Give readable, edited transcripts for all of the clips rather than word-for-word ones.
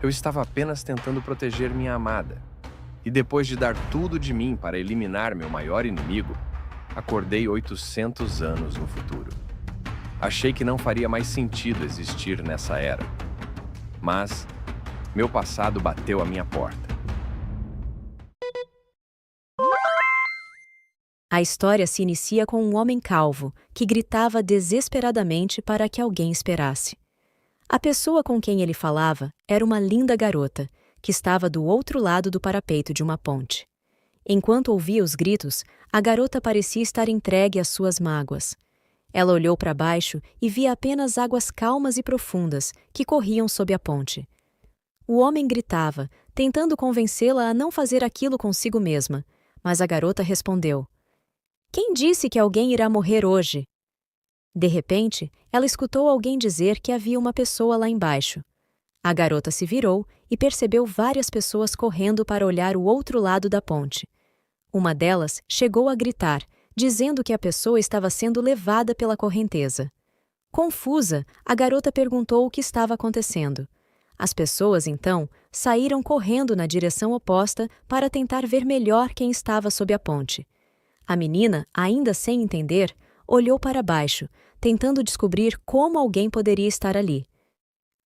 Eu estava apenas tentando proteger minha amada. E depois de dar tudo de mim para eliminar meu maior inimigo, acordei 800 anos no futuro. Achei que não faria mais sentido existir nessa era. Mas meu passado bateu à minha porta. A história se inicia com um homem calvo que gritava desesperadamente para que alguém esperasse. A pessoa com quem ele falava era uma linda garota, que estava do outro lado do parapeito de uma ponte. Enquanto ouvia os gritos, a garota parecia estar entregue às suas mágoas. Ela olhou para baixo e via apenas águas calmas e profundas que corriam sob a ponte. O homem gritava, tentando convencê-la a não fazer aquilo consigo mesma, mas a garota respondeu: "Quem disse que alguém irá morrer hoje?" De repente, ela escutou alguém dizer que havia uma pessoa lá embaixo. A garota se virou e percebeu várias pessoas correndo para olhar o outro lado da ponte. Uma delas chegou a gritar, dizendo que a pessoa estava sendo levada pela correnteza. Confusa, a garota perguntou o que estava acontecendo. As pessoas, então, saíram correndo na direção oposta para tentar ver melhor quem estava sob a ponte. A menina, ainda sem entender, olhou para baixo, tentando descobrir como alguém poderia estar ali.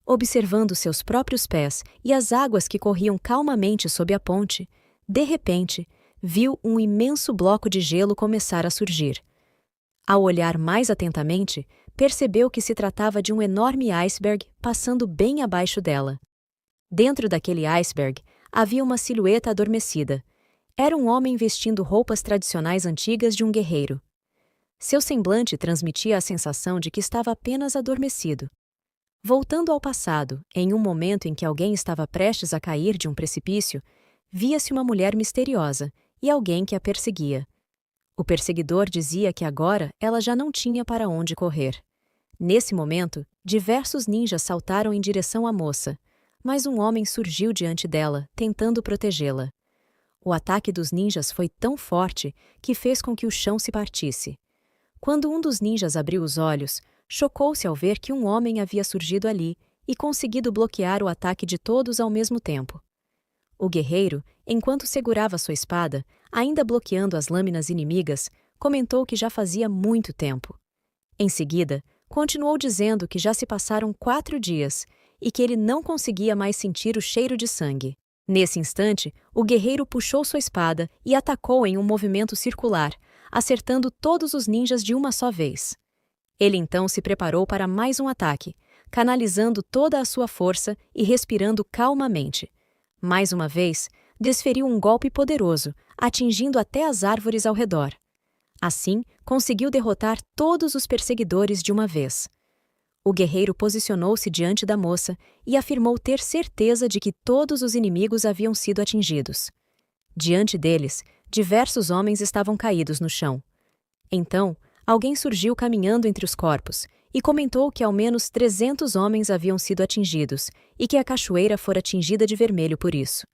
Observando seus próprios pés e as águas que corriam calmamente sob a ponte, de repente, viu um imenso bloco de gelo começar a surgir. Ao olhar mais atentamente, percebeu que se tratava de um enorme iceberg passando bem abaixo dela. Dentro daquele iceberg havia uma silhueta adormecida. Era um homem vestindo roupas tradicionais antigas de um guerreiro. Seu semblante transmitia a sensação de que estava apenas adormecido. Voltando ao passado, em um momento em que alguém estava prestes a cair de um precipício, via-se uma mulher misteriosa e alguém que a perseguia. O perseguidor dizia que agora ela já não tinha para onde correr. Nesse momento, diversos ninjas saltaram em direção à moça, mas um homem surgiu diante dela, tentando protegê-la. O ataque dos ninjas foi tão forte que fez com que o chão se partisse. Quando um dos ninjas abriu os olhos, chocou-se ao ver que um homem havia surgido ali e conseguido bloquear o ataque de todos ao mesmo tempo. O guerreiro, enquanto segurava sua espada, ainda bloqueando as lâminas inimigas, comentou que já fazia muito tempo. Em seguida, continuou dizendo que já se passaram 4 dias e que ele não conseguia mais sentir o cheiro de sangue. Nesse instante, o guerreiro puxou sua espada e atacou em um movimento circular, acertando todos os ninjas de uma só vez. Ele então se preparou para mais um ataque, canalizando toda a sua força e respirando calmamente. Mais uma vez, desferiu um golpe poderoso, atingindo até as árvores ao redor. Assim, conseguiu derrotar todos os perseguidores de uma vez. O guerreiro posicionou-se diante da moça e afirmou ter certeza de que todos os inimigos haviam sido atingidos. Diante deles, diversos homens estavam caídos no chão. Então, alguém surgiu caminhando entre os corpos e comentou que ao menos 300 homens haviam sido atingidos e que a cachoeira fora tingida de vermelho por isso.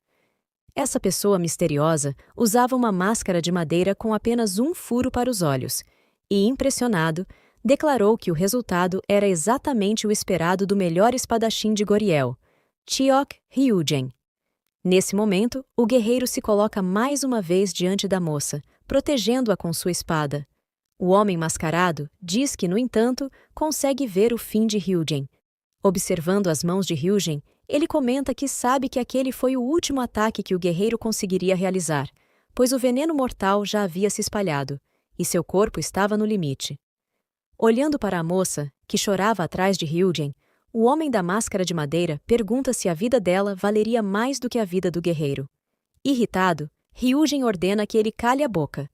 Essa pessoa misteriosa usava uma máscara de madeira com apenas um furo para os olhos e, impressionado, declarou que o resultado era exatamente o esperado do melhor espadachim de Goriel, Chiok Hyugen. Nesse momento, o guerreiro se coloca mais uma vez diante da moça, protegendo-a com sua espada. O homem mascarado diz que, no entanto, consegue ver o fim de Hyugen. Observando as mãos de Hyugen, ele comenta que sabe que aquele foi o último ataque que o guerreiro conseguiria realizar, pois o veneno mortal já havia se espalhado, e seu corpo estava no limite. Olhando para a moça, que chorava atrás de Hyugen, o homem da máscara de madeira pergunta se a vida dela valeria mais do que a vida do guerreiro. Irritado, Hyugen ordena que ele cale a boca.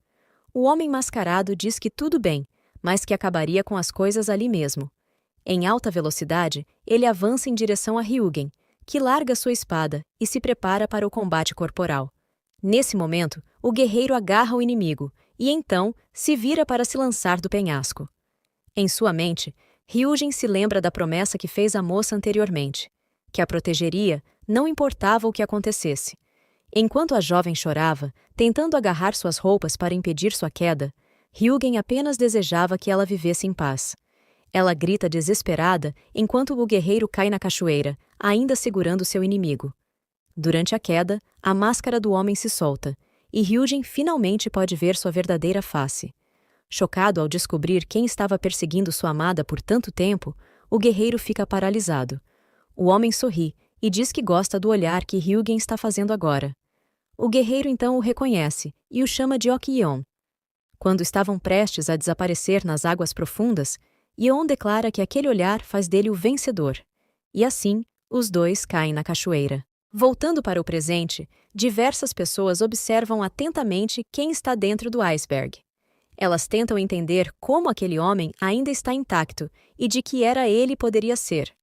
O homem mascarado diz que tudo bem, mas que acabaria com as coisas ali mesmo. Em alta velocidade, ele avança em direção a Hyugen, que larga sua espada e se prepara para o combate corporal. Nesse momento, o guerreiro agarra o inimigo e então se vira para se lançar do penhasco. Em sua mente, Hyugen se lembra da promessa que fez à moça anteriormente, que a protegeria, não importava o que acontecesse. Enquanto a jovem chorava, tentando agarrar suas roupas para impedir sua queda, Hyugen apenas desejava que ela vivesse em paz. Ela grita desesperada enquanto o guerreiro cai na cachoeira, ainda segurando seu inimigo. Durante a queda, a máscara do homem se solta, e Hyujin finalmente pode ver sua verdadeira face. Chocado ao descobrir quem estava perseguindo sua amada por tanto tempo, o guerreiro fica paralisado. O homem sorri e diz que gosta do olhar que Hyujin está fazendo agora. O guerreiro então o reconhece e o chama de Ok-yeon. Quando estavam prestes a desaparecer nas águas profundas, Yeon declara que aquele olhar faz dele o vencedor. E assim, os dois caem na cachoeira. Voltando para o presente, diversas pessoas observam atentamente quem está dentro do iceberg. Elas tentam entender como aquele homem ainda está intacto e de que era ele poderia ser.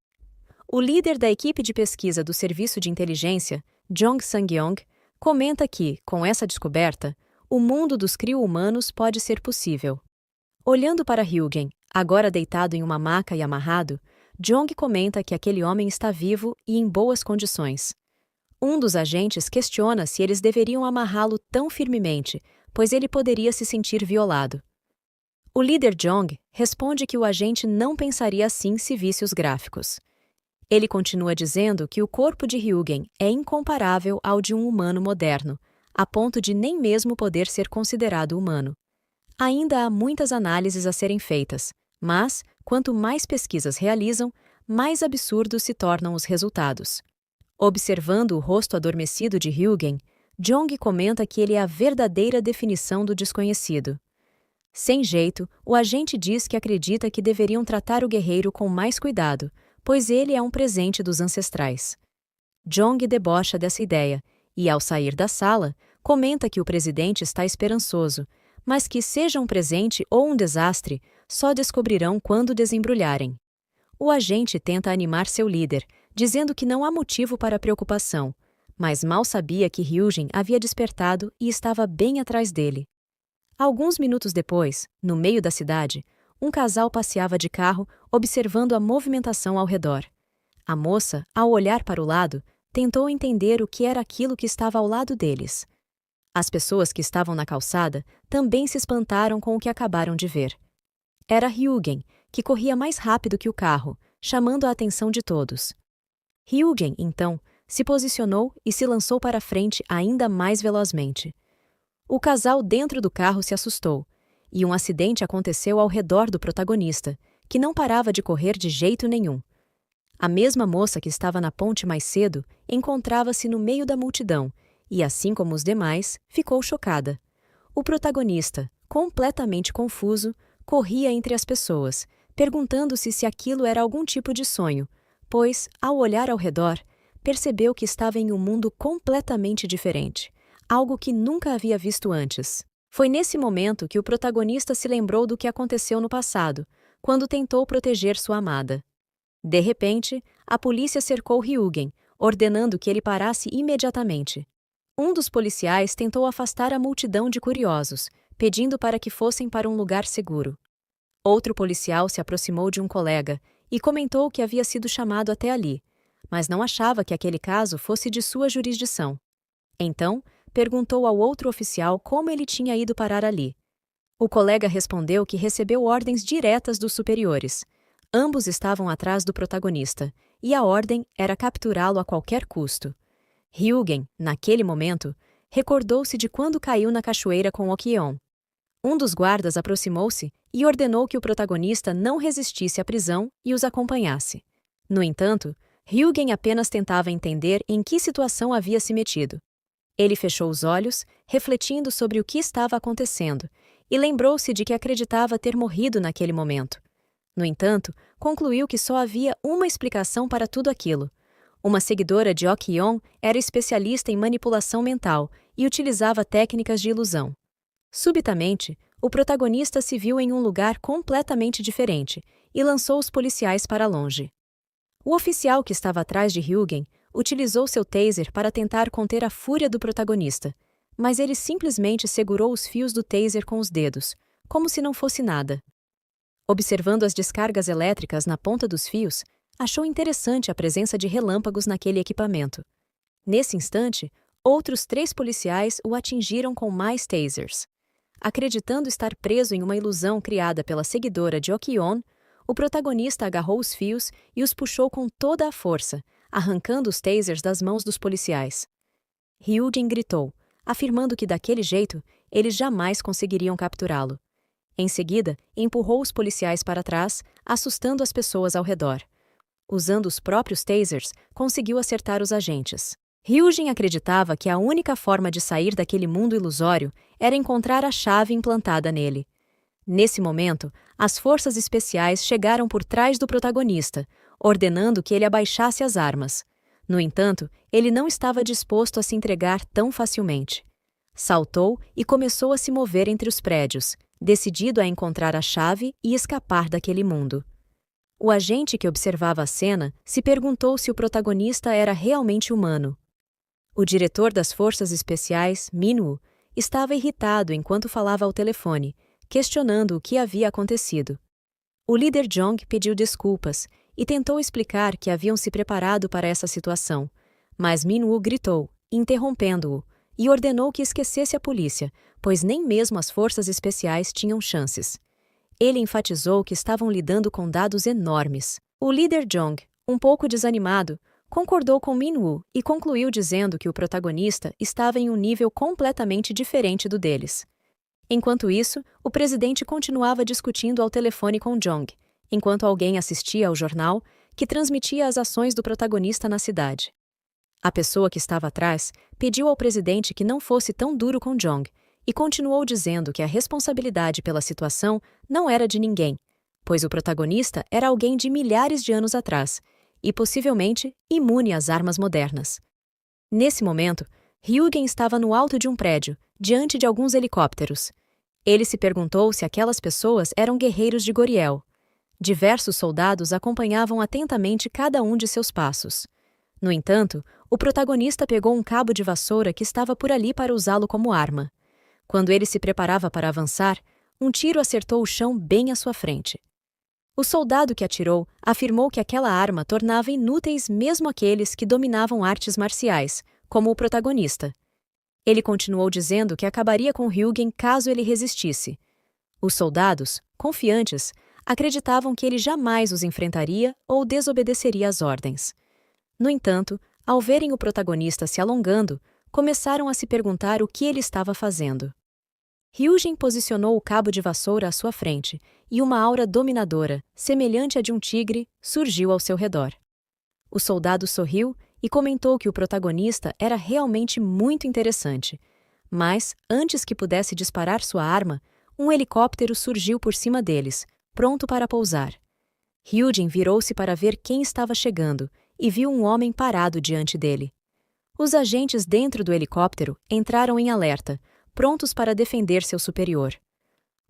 O líder da equipe de pesquisa do Serviço de Inteligência, Jong Sang-yong, comenta que, com essa descoberta, o mundo dos crio-humanos pode ser possível. Olhando para Hyujin, agora deitado em uma maca e amarrado, Jong comenta que aquele homem está vivo e em boas condições. Um dos agentes questiona se eles deveriam amarrá-lo tão firmemente, pois ele poderia se sentir violado. O líder Jong responde que o agente não pensaria assim se visse os gráficos. Ele continua dizendo que o corpo de Hyujin é incomparável ao de um humano moderno, a ponto de nem mesmo poder ser considerado humano. Ainda há muitas análises a serem feitas, mas, quanto mais pesquisas realizam, mais absurdos se tornam os resultados. Observando o rosto adormecido de Hyujin, Jong comenta que ele é a verdadeira definição do desconhecido. Sem jeito, o agente diz que acredita que deveriam tratar o guerreiro com mais cuidado, pois ele é um presente dos ancestrais. Jong debocha dessa ideia e, ao sair da sala, comenta que o presidente está esperançoso, mas que seja um presente ou um desastre, só descobrirão quando desembrulharem. O agente tenta animar seu líder, dizendo que não há motivo para preocupação, mas mal sabia que Hyujin havia despertado e estava bem atrás dele. Alguns minutos depois, no meio da cidade, um casal passeava de carro, observando a movimentação ao redor. A moça, ao olhar para o lado, tentou entender o que era aquilo que estava ao lado deles. As pessoas que estavam na calçada também se espantaram com o que acabaram de ver. Era Hyujin, que corria mais rápido que o carro, chamando a atenção de todos. Hyujin, então, se posicionou e se lançou para frente ainda mais velozmente. O casal dentro do carro se assustou, e um acidente aconteceu ao redor do protagonista, que não parava de correr de jeito nenhum. A mesma moça que estava na ponte mais cedo encontrava-se no meio da multidão e, assim como os demais, ficou chocada. O protagonista, completamente confuso, corria entre as pessoas, perguntando-se se aquilo era algum tipo de sonho, pois, ao olhar ao redor, percebeu que estava em um mundo completamente diferente, algo que nunca havia visto antes. Foi nesse momento que o protagonista se lembrou do que aconteceu no passado, quando tentou proteger sua amada. De repente, a polícia cercou Hyujin, ordenando que ele parasse imediatamente. Um dos policiais tentou afastar a multidão de curiosos, pedindo para que fossem para um lugar seguro. Outro policial se aproximou de um colega e comentou que havia sido chamado até ali, mas não achava que aquele caso fosse de sua jurisdição. Então, perguntou ao outro oficial como ele tinha ido parar ali. O colega respondeu que recebeu ordens diretas dos superiores. Ambos estavam atrás do protagonista, e a ordem era capturá-lo a qualquer custo. Hyujin, naquele momento, recordou-se de quando caiu na cachoeira com Ok-yeon. Um dos guardas aproximou-se e ordenou que o protagonista não resistisse à prisão e os acompanhasse. No entanto, Hyujin apenas tentava entender em que situação havia se metido. Ele fechou os olhos, refletindo sobre o que estava acontecendo, e lembrou-se de que acreditava ter morrido naquele momento. No entanto, concluiu que só havia uma explicação para tudo aquilo. Uma seguidora de Ok-yeon era especialista em manipulação mental e utilizava técnicas de ilusão. Subitamente, o protagonista se viu em um lugar completamente diferente e lançou os policiais para longe. O oficial que estava atrás de Hyujin utilizou seu taser para tentar conter a fúria do protagonista, mas ele simplesmente segurou os fios do taser com os dedos, como se não fosse nada. Observando as descargas elétricas na ponta dos fios, achou interessante a presença de relâmpagos naquele equipamento. Nesse instante, outros 3 policiais o atingiram com mais tasers. Acreditando estar preso em uma ilusão criada pela seguidora de Ok-yeon, o protagonista agarrou os fios e os puxou com toda a força, arrancando os tasers das mãos dos policiais. Ryujin gritou, afirmando que daquele jeito eles jamais conseguiriam capturá-lo. Em seguida, empurrou os policiais para trás, assustando as pessoas ao redor. Usando os próprios tasers, conseguiu acertar os agentes. Ryujin acreditava que a única forma de sair daquele mundo ilusório era encontrar a chave implantada nele. Nesse momento, as forças especiais chegaram por trás do protagonista, ordenando que ele abaixasse as armas. No entanto, ele não estava disposto a se entregar tão facilmente. Saltou e começou a se mover entre os prédios, decidido a encontrar a chave e escapar daquele mundo. O agente que observava a cena se perguntou se o protagonista era realmente humano. O diretor das forças especiais, Min-woo, estava irritado enquanto falava ao telefone, questionando o que havia acontecido. O líder Jong pediu desculpas e tentou explicar que haviam se preparado para essa situação, mas Min-woo gritou, interrompendo-o, e ordenou que esquecesse a polícia, pois nem mesmo as forças especiais tinham chances. Ele enfatizou que estavam lidando com dados enormes. O líder Jong, um pouco desanimado, concordou com Min-woo e concluiu dizendo que o protagonista estava em um nível completamente diferente do deles. Enquanto isso, o presidente continuava discutindo ao telefone com Jong, enquanto alguém assistia ao jornal, que transmitia as ações do protagonista na cidade. A pessoa que estava atrás pediu ao presidente que não fosse tão duro com Jong e continuou dizendo que a responsabilidade pela situação não era de ninguém, pois o protagonista era alguém de milhares de anos atrás e possivelmente imune às armas modernas. Nesse momento, Ryujin estava no alto de um prédio, diante de alguns helicópteros. Ele se perguntou se aquelas pessoas eram guerreiros de Goriel. Diversos soldados acompanhavam atentamente cada um de seus passos. No entanto, o protagonista pegou um cabo de vassoura que estava por ali para usá-lo como arma. Quando ele se preparava para avançar, um tiro acertou o chão bem à sua frente. O soldado que atirou afirmou que aquela arma tornava inúteis mesmo aqueles que dominavam artes marciais, como o protagonista. Ele continuou dizendo que acabaria com Ryujin caso ele resistisse. Os soldados, confiantes, acreditavam que ele jamais os enfrentaria ou desobedeceria às ordens. No entanto, ao verem o protagonista se alongando, começaram a se perguntar o que ele estava fazendo. Ryujin posicionou o cabo de vassoura à sua frente, e uma aura dominadora, semelhante à de um tigre, surgiu ao seu redor. O soldado sorriu e comentou que o protagonista era realmente muito interessante, mas, antes que pudesse disparar sua arma, um helicóptero surgiu por cima deles, pronto para pousar. Ryujin virou-se para ver quem estava chegando e viu um homem parado diante dele. Os agentes dentro do helicóptero entraram em alerta, prontos para defender seu superior.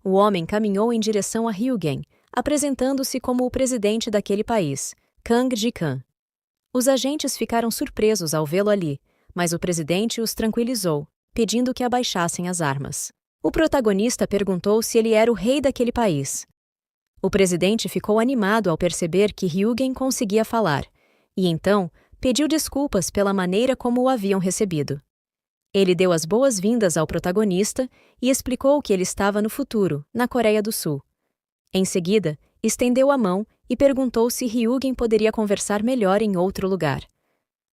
O homem caminhou em direção a Ryujin, apresentando-se como o presidente daquele país, Kang Ji-kan. Os agentes ficaram surpresos ao vê-lo ali, mas o presidente os tranquilizou, pedindo que abaixassem as armas. O protagonista perguntou se ele era o rei daquele país. O presidente ficou animado ao perceber que Ryujin conseguia falar, e então pediu desculpas pela maneira como o haviam recebido. Ele deu as boas-vindas ao protagonista e explicou que ele estava no futuro, na Coreia do Sul. Em seguida, estendeu a mão e perguntou se Ryujin poderia conversar melhor em outro lugar.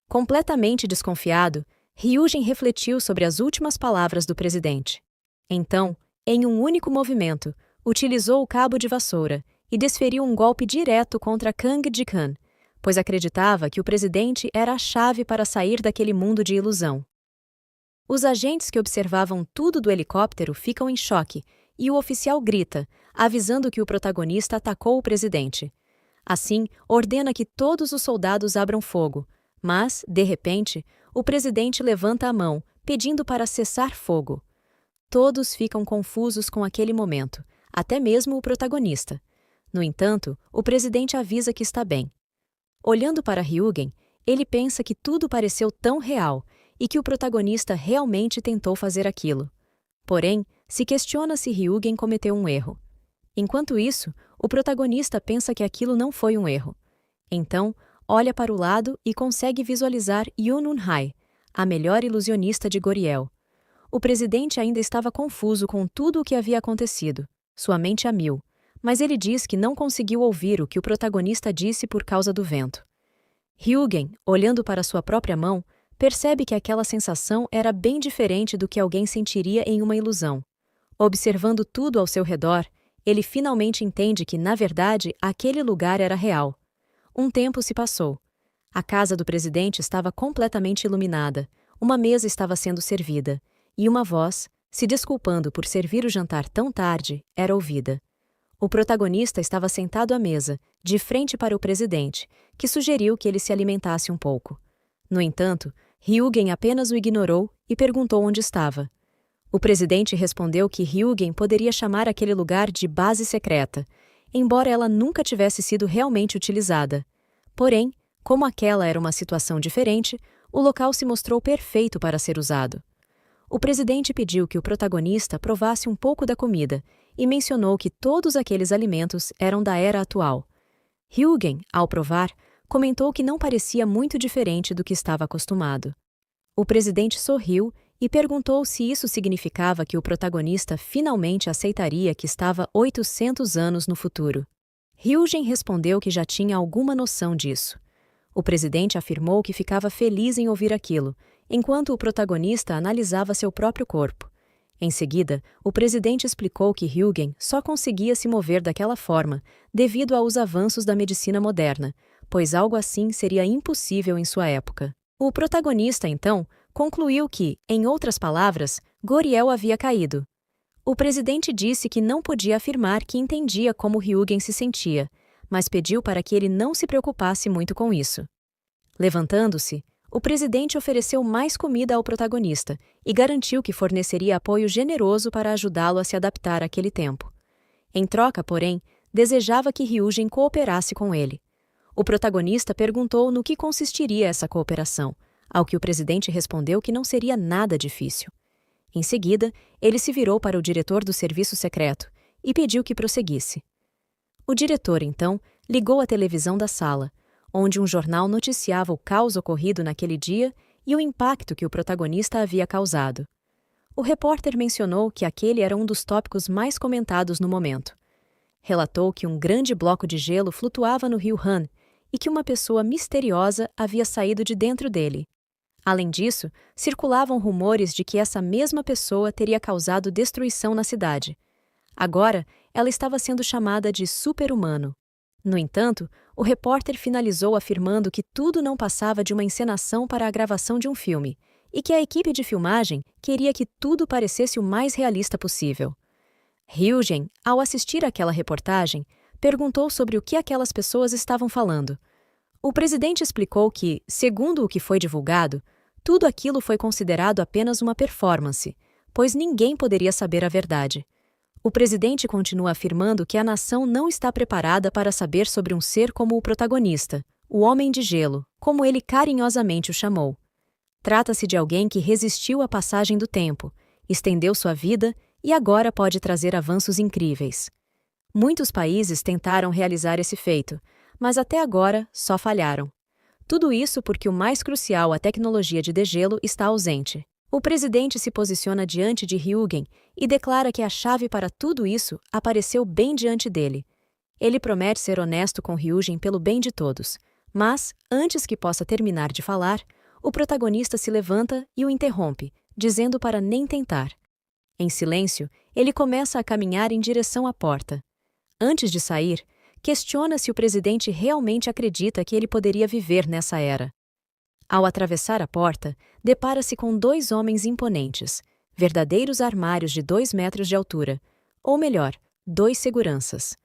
Completamente desconfiado, Ryujin refletiu sobre as últimas palavras do presidente. Então, em um único movimento, utilizou o cabo de vassoura e desferiu um golpe direto contra Kang Ji-kan, pois acreditava que o presidente era a chave para sair daquele mundo de ilusão. Os agentes que observavam tudo do helicóptero ficam em choque e o oficial grita, avisando que o protagonista atacou o presidente. Assim, ordena que todos os soldados abram fogo, mas, de repente, o presidente levanta a mão, pedindo para cessar fogo. Todos ficam confusos com aquele momento, até mesmo o protagonista. No entanto, o presidente avisa que está bem. Olhando para Ryujin, ele pensa que tudo pareceu tão real e que o protagonista realmente tentou fazer aquilo. Porém, se questiona se Ryujin cometeu um erro. Enquanto isso, o protagonista pensa que aquilo não foi um erro. Então, olha para o lado e consegue visualizar Yoon Eun-hae, a melhor ilusionista de Goriel. O presidente ainda estava confuso com tudo o que havia acontecido, sua mente a mil, mas ele diz que não conseguiu ouvir o que o protagonista disse por causa do vento. Hyugen, olhando para sua própria mão, percebe que aquela sensação era bem diferente do que alguém sentiria em uma ilusão. Observando tudo ao seu redor, ele finalmente entende que, na verdade, aquele lugar era real. Um tempo se passou. A casa do presidente estava completamente iluminada, uma mesa estava sendo servida, e uma voz, se desculpando por servir o jantar tão tarde, era ouvida. O protagonista estava sentado à mesa, de frente para o presidente, que sugeriu que ele se alimentasse um pouco. No entanto, Hyugen apenas o ignorou e perguntou onde estava. O presidente respondeu que Hyugen poderia chamar aquele lugar de base secreta, embora ela nunca tivesse sido realmente utilizada. Porém, como aquela era uma situação diferente, o local se mostrou perfeito para ser usado. O presidente pediu que o protagonista provasse um pouco da comida e mencionou que todos aqueles alimentos eram da era atual. Hyugen, ao provar, comentou que não parecia muito diferente do que estava acostumado. O presidente sorriu e perguntou se isso significava que o protagonista finalmente aceitaria que estava 800 anos no futuro. Hyugen respondeu que já tinha alguma noção disso. O presidente afirmou que ficava feliz em ouvir aquilo, enquanto o protagonista analisava seu próprio corpo. Em seguida, o presidente explicou que Hyugen só conseguia se mover daquela forma devido aos avanços da medicina moderna, pois algo assim seria impossível em sua época. O protagonista, então, concluiu que, em outras palavras, Goriel havia caído. O presidente disse que não podia afirmar que entendia como Hyugen se sentia, mas pediu para que ele não se preocupasse muito com isso. Levantando-se, o presidente ofereceu mais comida ao protagonista e garantiu que forneceria apoio generoso para ajudá-lo a se adaptar àquele tempo. Em troca, porém, desejava que Hyugen cooperasse com ele. O protagonista perguntou no que consistiria essa cooperação, ao que o presidente respondeu que não seria nada difícil. Em seguida, ele se virou para o diretor do serviço secreto e pediu que prosseguisse. O diretor, então, ligou a televisão da sala, onde um jornal noticiava o caos ocorrido naquele dia e o impacto que o protagonista havia causado. O repórter mencionou que aquele era um dos tópicos mais comentados no momento. Relatou que um grande bloco de gelo flutuava no rio Han e que uma pessoa misteriosa havia saído de dentro dele. Além disso, circulavam rumores de que essa mesma pessoa teria causado destruição na cidade. Agora, ela estava sendo chamada de super-humano. No entanto, o repórter finalizou afirmando que tudo não passava de uma encenação para a gravação de um filme e que a equipe de filmagem queria que tudo parecesse o mais realista possível. Hyugen, ao assistir àquela reportagem, perguntou sobre o que aquelas pessoas estavam falando. O presidente explicou que, segundo o que foi divulgado, tudo aquilo foi considerado apenas uma performance, pois ninguém poderia saber a verdade. O presidente continua afirmando que a nação não está preparada para saber sobre um ser como o protagonista, o Homem de Gelo, como ele carinhosamente o chamou. Trata-se de alguém que resistiu à passagem do tempo, estendeu sua vida e agora pode trazer avanços incríveis. Muitos países tentaram realizar esse feito, mas até agora só falharam. Tudo isso porque o mais crucial, a tecnologia de degelo, está ausente. O presidente se posiciona diante de Hyugen e declara que a chave para tudo isso apareceu bem diante dele. Ele promete ser honesto com Hyugen pelo bem de todos, mas, antes que possa terminar de falar, o protagonista se levanta e o interrompe, dizendo para nem tentar. Em silêncio, ele começa a caminhar em direção à porta. Antes de sair, questiona se o presidente realmente acredita que ele poderia viver nessa era. Ao atravessar a porta, depara-se com dois homens imponentes, verdadeiros armários de 2 metros de altura, ou melhor, 2 seguranças.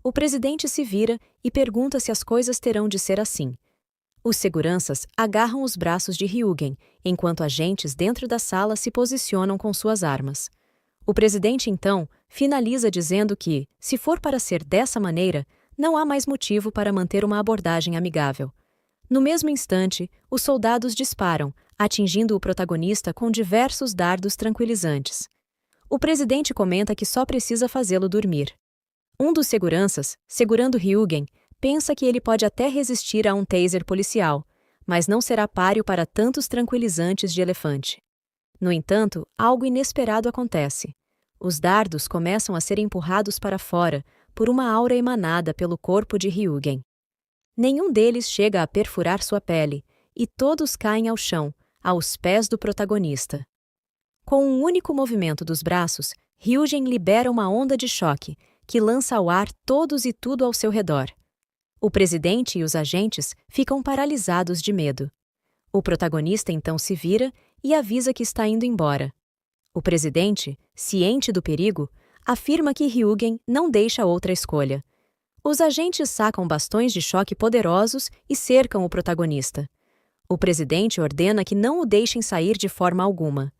O presidente se vira e pergunta se as coisas terão de ser assim. Os seguranças agarram os braços de Hyugen, enquanto agentes dentro da sala se posicionam com suas armas. O presidente, então, finaliza dizendo que, se for para ser dessa maneira, não há mais motivo para manter uma abordagem amigável. No mesmo instante, os soldados disparam, atingindo o protagonista com diversos dardos tranquilizantes. O presidente comenta que só precisa fazê-lo dormir. Um dos seguranças, segurando Hyugen, pensa que ele pode até resistir a um taser policial, mas não será páreo para tantos tranquilizantes de elefante. No entanto, algo inesperado acontece. Os dardos começam a ser empurrados para fora, por uma aura emanada pelo corpo de Ryugen. Nenhum deles chega a perfurar sua pele, e todos caem ao chão, aos pés do protagonista. Com um único movimento dos braços, Ryugen libera uma onda de choque, que lança ao ar todos e tudo ao seu redor. O presidente e os agentes ficam paralisados de medo. O protagonista então se vira e avisa que está indo embora. O presidente, ciente do perigo, afirma que Ryugen não deixa outra escolha. Os agentes sacam bastões de choque poderosos e cercam o protagonista. O presidente ordena que não o deixem sair de forma alguma.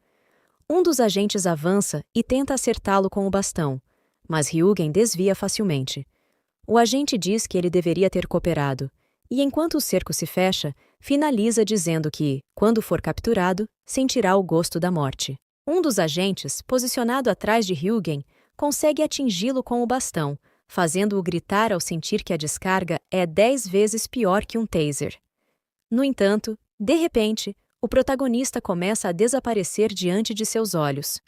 Um dos agentes avança e tenta acertá-lo com o bastão, mas Ryugen desvia facilmente. O agente diz que ele deveria ter cooperado, e enquanto o cerco se fecha, finaliza dizendo que, quando for capturado, sentirá o gosto da morte. Um dos agentes, posicionado atrás de Ryugen, consegue atingi-lo com o bastão, fazendo-o gritar ao sentir que a descarga é 10 vezes pior que um taser. No entanto, de repente, o protagonista começa a desaparecer diante de seus olhos.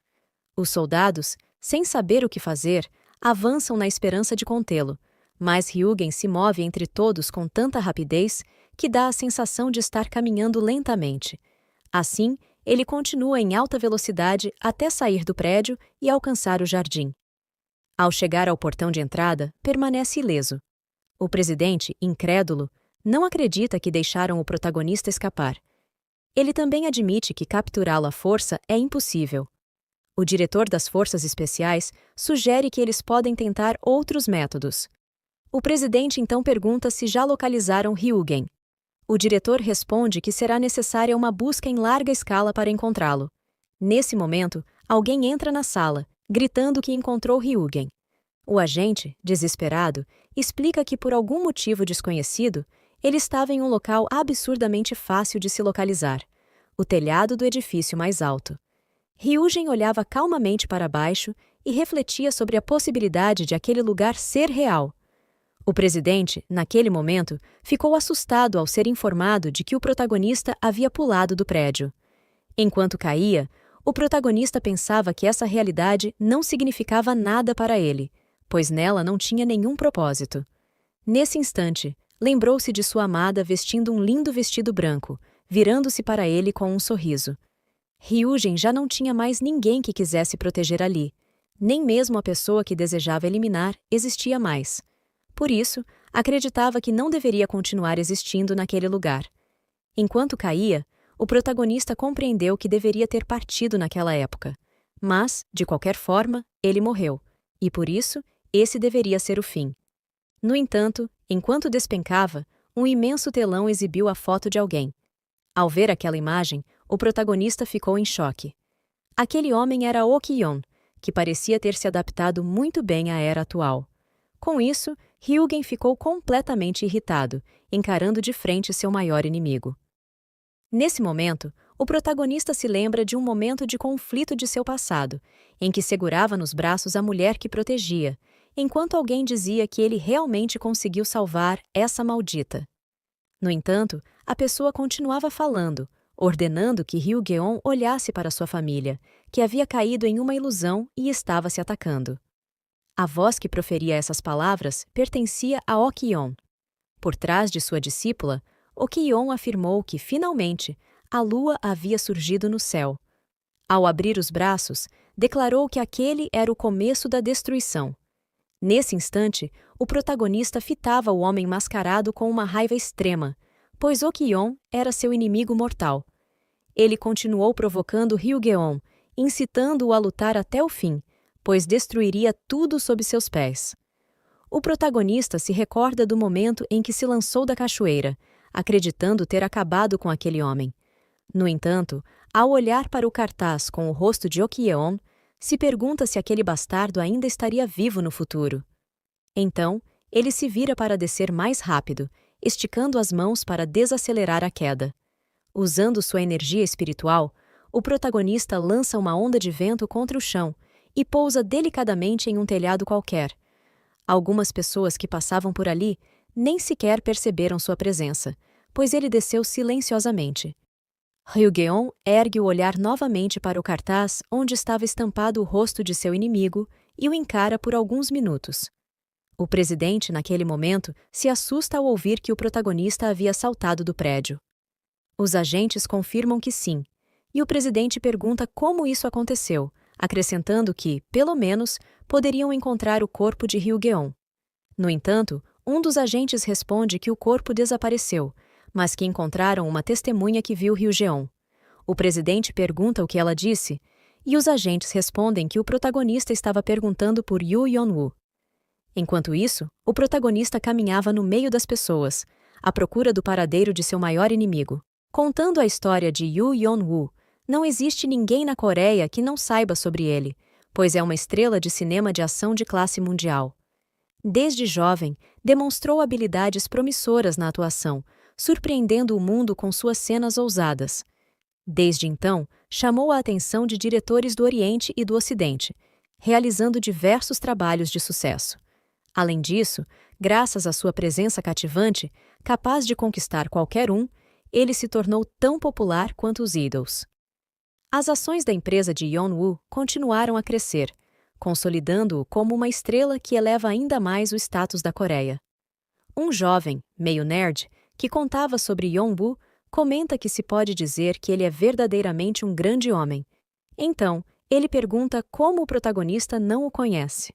Os soldados, sem saber o que fazer, avançam na esperança de contê-lo, mas Ryugen se move entre todos com tanta rapidez que dá a sensação de estar caminhando lentamente. Assim, ele continua em alta velocidade até sair do prédio e alcançar o jardim. Ao chegar ao portão de entrada, permanece ileso. O presidente, incrédulo, não acredita que deixaram o protagonista escapar. Ele também admite que capturá-lo à força é impossível. O diretor das Forças Especiais sugere que eles podem tentar outros métodos. O presidente então pergunta se já localizaram Ryugen. O diretor responde que será necessária uma busca em larga escala para encontrá-lo. Nesse momento, alguém entra na sala, gritando que encontrou Ryugen. O agente, desesperado, explica que por algum motivo desconhecido, ele estava em um local absurdamente fácil de se localizar, o telhado do edifício mais alto. Ryugen olhava calmamente para baixo e refletia sobre a possibilidade de aquele lugar ser real. O presidente, naquele momento, ficou assustado ao ser informado de que o protagonista havia pulado do prédio. Enquanto caía, o protagonista pensava que essa realidade não significava nada para ele, pois nela não tinha nenhum propósito. Nesse instante, lembrou-se de sua amada vestindo um lindo vestido branco, virando-se para ele com um sorriso. Ryugen já não tinha mais ninguém que quisesse proteger ali. Nem mesmo a pessoa que desejava eliminar existia mais. Por isso, acreditava que não deveria continuar existindo naquele lugar. Enquanto caía, o protagonista compreendeu que deveria ter partido naquela época. Mas, de qualquer forma, ele morreu, e por isso, esse deveria ser o fim. No entanto, enquanto despencava, um imenso telão exibiu a foto de alguém. Ao ver aquela imagem, o protagonista ficou em choque. Aquele homem era Okion, que parecia ter se adaptado muito bem à era atual. Com isso, Ryugen ficou completamente irritado, encarando de frente seu maior inimigo. Nesse momento, o protagonista se lembra de um momento de conflito de seu passado, em que segurava nos braços a mulher que protegia, enquanto alguém dizia que ele realmente conseguiu salvar essa maldita. No entanto, a pessoa continuava falando, ordenando que Ryugeon olhasse para sua família, que havia caído em uma ilusão e estava se atacando. A voz que proferia essas palavras pertencia a Okion. Por trás de sua discípula, Okion afirmou que, finalmente, a lua havia surgido no céu. Ao abrir os braços, declarou que aquele era o começo da destruição. Nesse instante, o protagonista fitava o homem mascarado com uma raiva extrema, pois Okion era seu inimigo mortal. Ele continuou provocando Ryugeon, incitando-o a lutar até o fim, pois destruiria tudo sob seus pés. O protagonista se recorda do momento em que se lançou da cachoeira, acreditando ter acabado com aquele homem. No entanto, ao olhar para o cartaz com o rosto de Okion, se pergunta se aquele bastardo ainda estaria vivo no futuro. Então, ele se vira para descer mais rápido, esticando as mãos para desacelerar a queda. Usando sua energia espiritual, o protagonista lança uma onda de vento contra o chão e pousa delicadamente em um telhado qualquer. Algumas pessoas que passavam por ali nem sequer perceberam sua presença, pois ele desceu silenciosamente. Ryugeon ergue o olhar novamente para o cartaz onde estava estampado o rosto de seu inimigo e o encara por alguns minutos. O presidente, naquele momento, se assusta ao ouvir que o protagonista havia saltado do prédio. Os agentes confirmam que sim, e o presidente pergunta como isso aconteceu, acrescentando que, pelo menos, poderiam encontrar o corpo de Ryugeon. No entanto, um dos agentes responde que o corpo desapareceu, mas que encontraram uma testemunha que viu Ryugeon. O presidente pergunta o que ela disse, e os agentes respondem que o protagonista estava perguntando por Yu Yeon-woo. Enquanto isso, o protagonista caminhava no meio das pessoas, à procura do paradeiro de seu maior inimigo. Contando a história de Yu Yeon-woo, não existe ninguém na Coreia que não saiba sobre ele, pois é uma estrela de cinema de ação de classe mundial. Desde jovem, demonstrou habilidades promissoras na atuação, surpreendendo o mundo com suas cenas ousadas. Desde então, chamou a atenção de diretores do Oriente e do Ocidente, realizando diversos trabalhos de sucesso. Além disso, graças à sua presença cativante, capaz de conquistar qualquer um, ele se tornou tão popular quanto os idols. As ações da empresa de Yeon-woo continuaram a crescer, consolidando-o como uma estrela que eleva ainda mais o status da Coreia. Um jovem, meio nerd, que contava sobre Yeon-woo, comenta que se pode dizer que ele é verdadeiramente um grande homem. Então, ele pergunta como o protagonista não o conhece.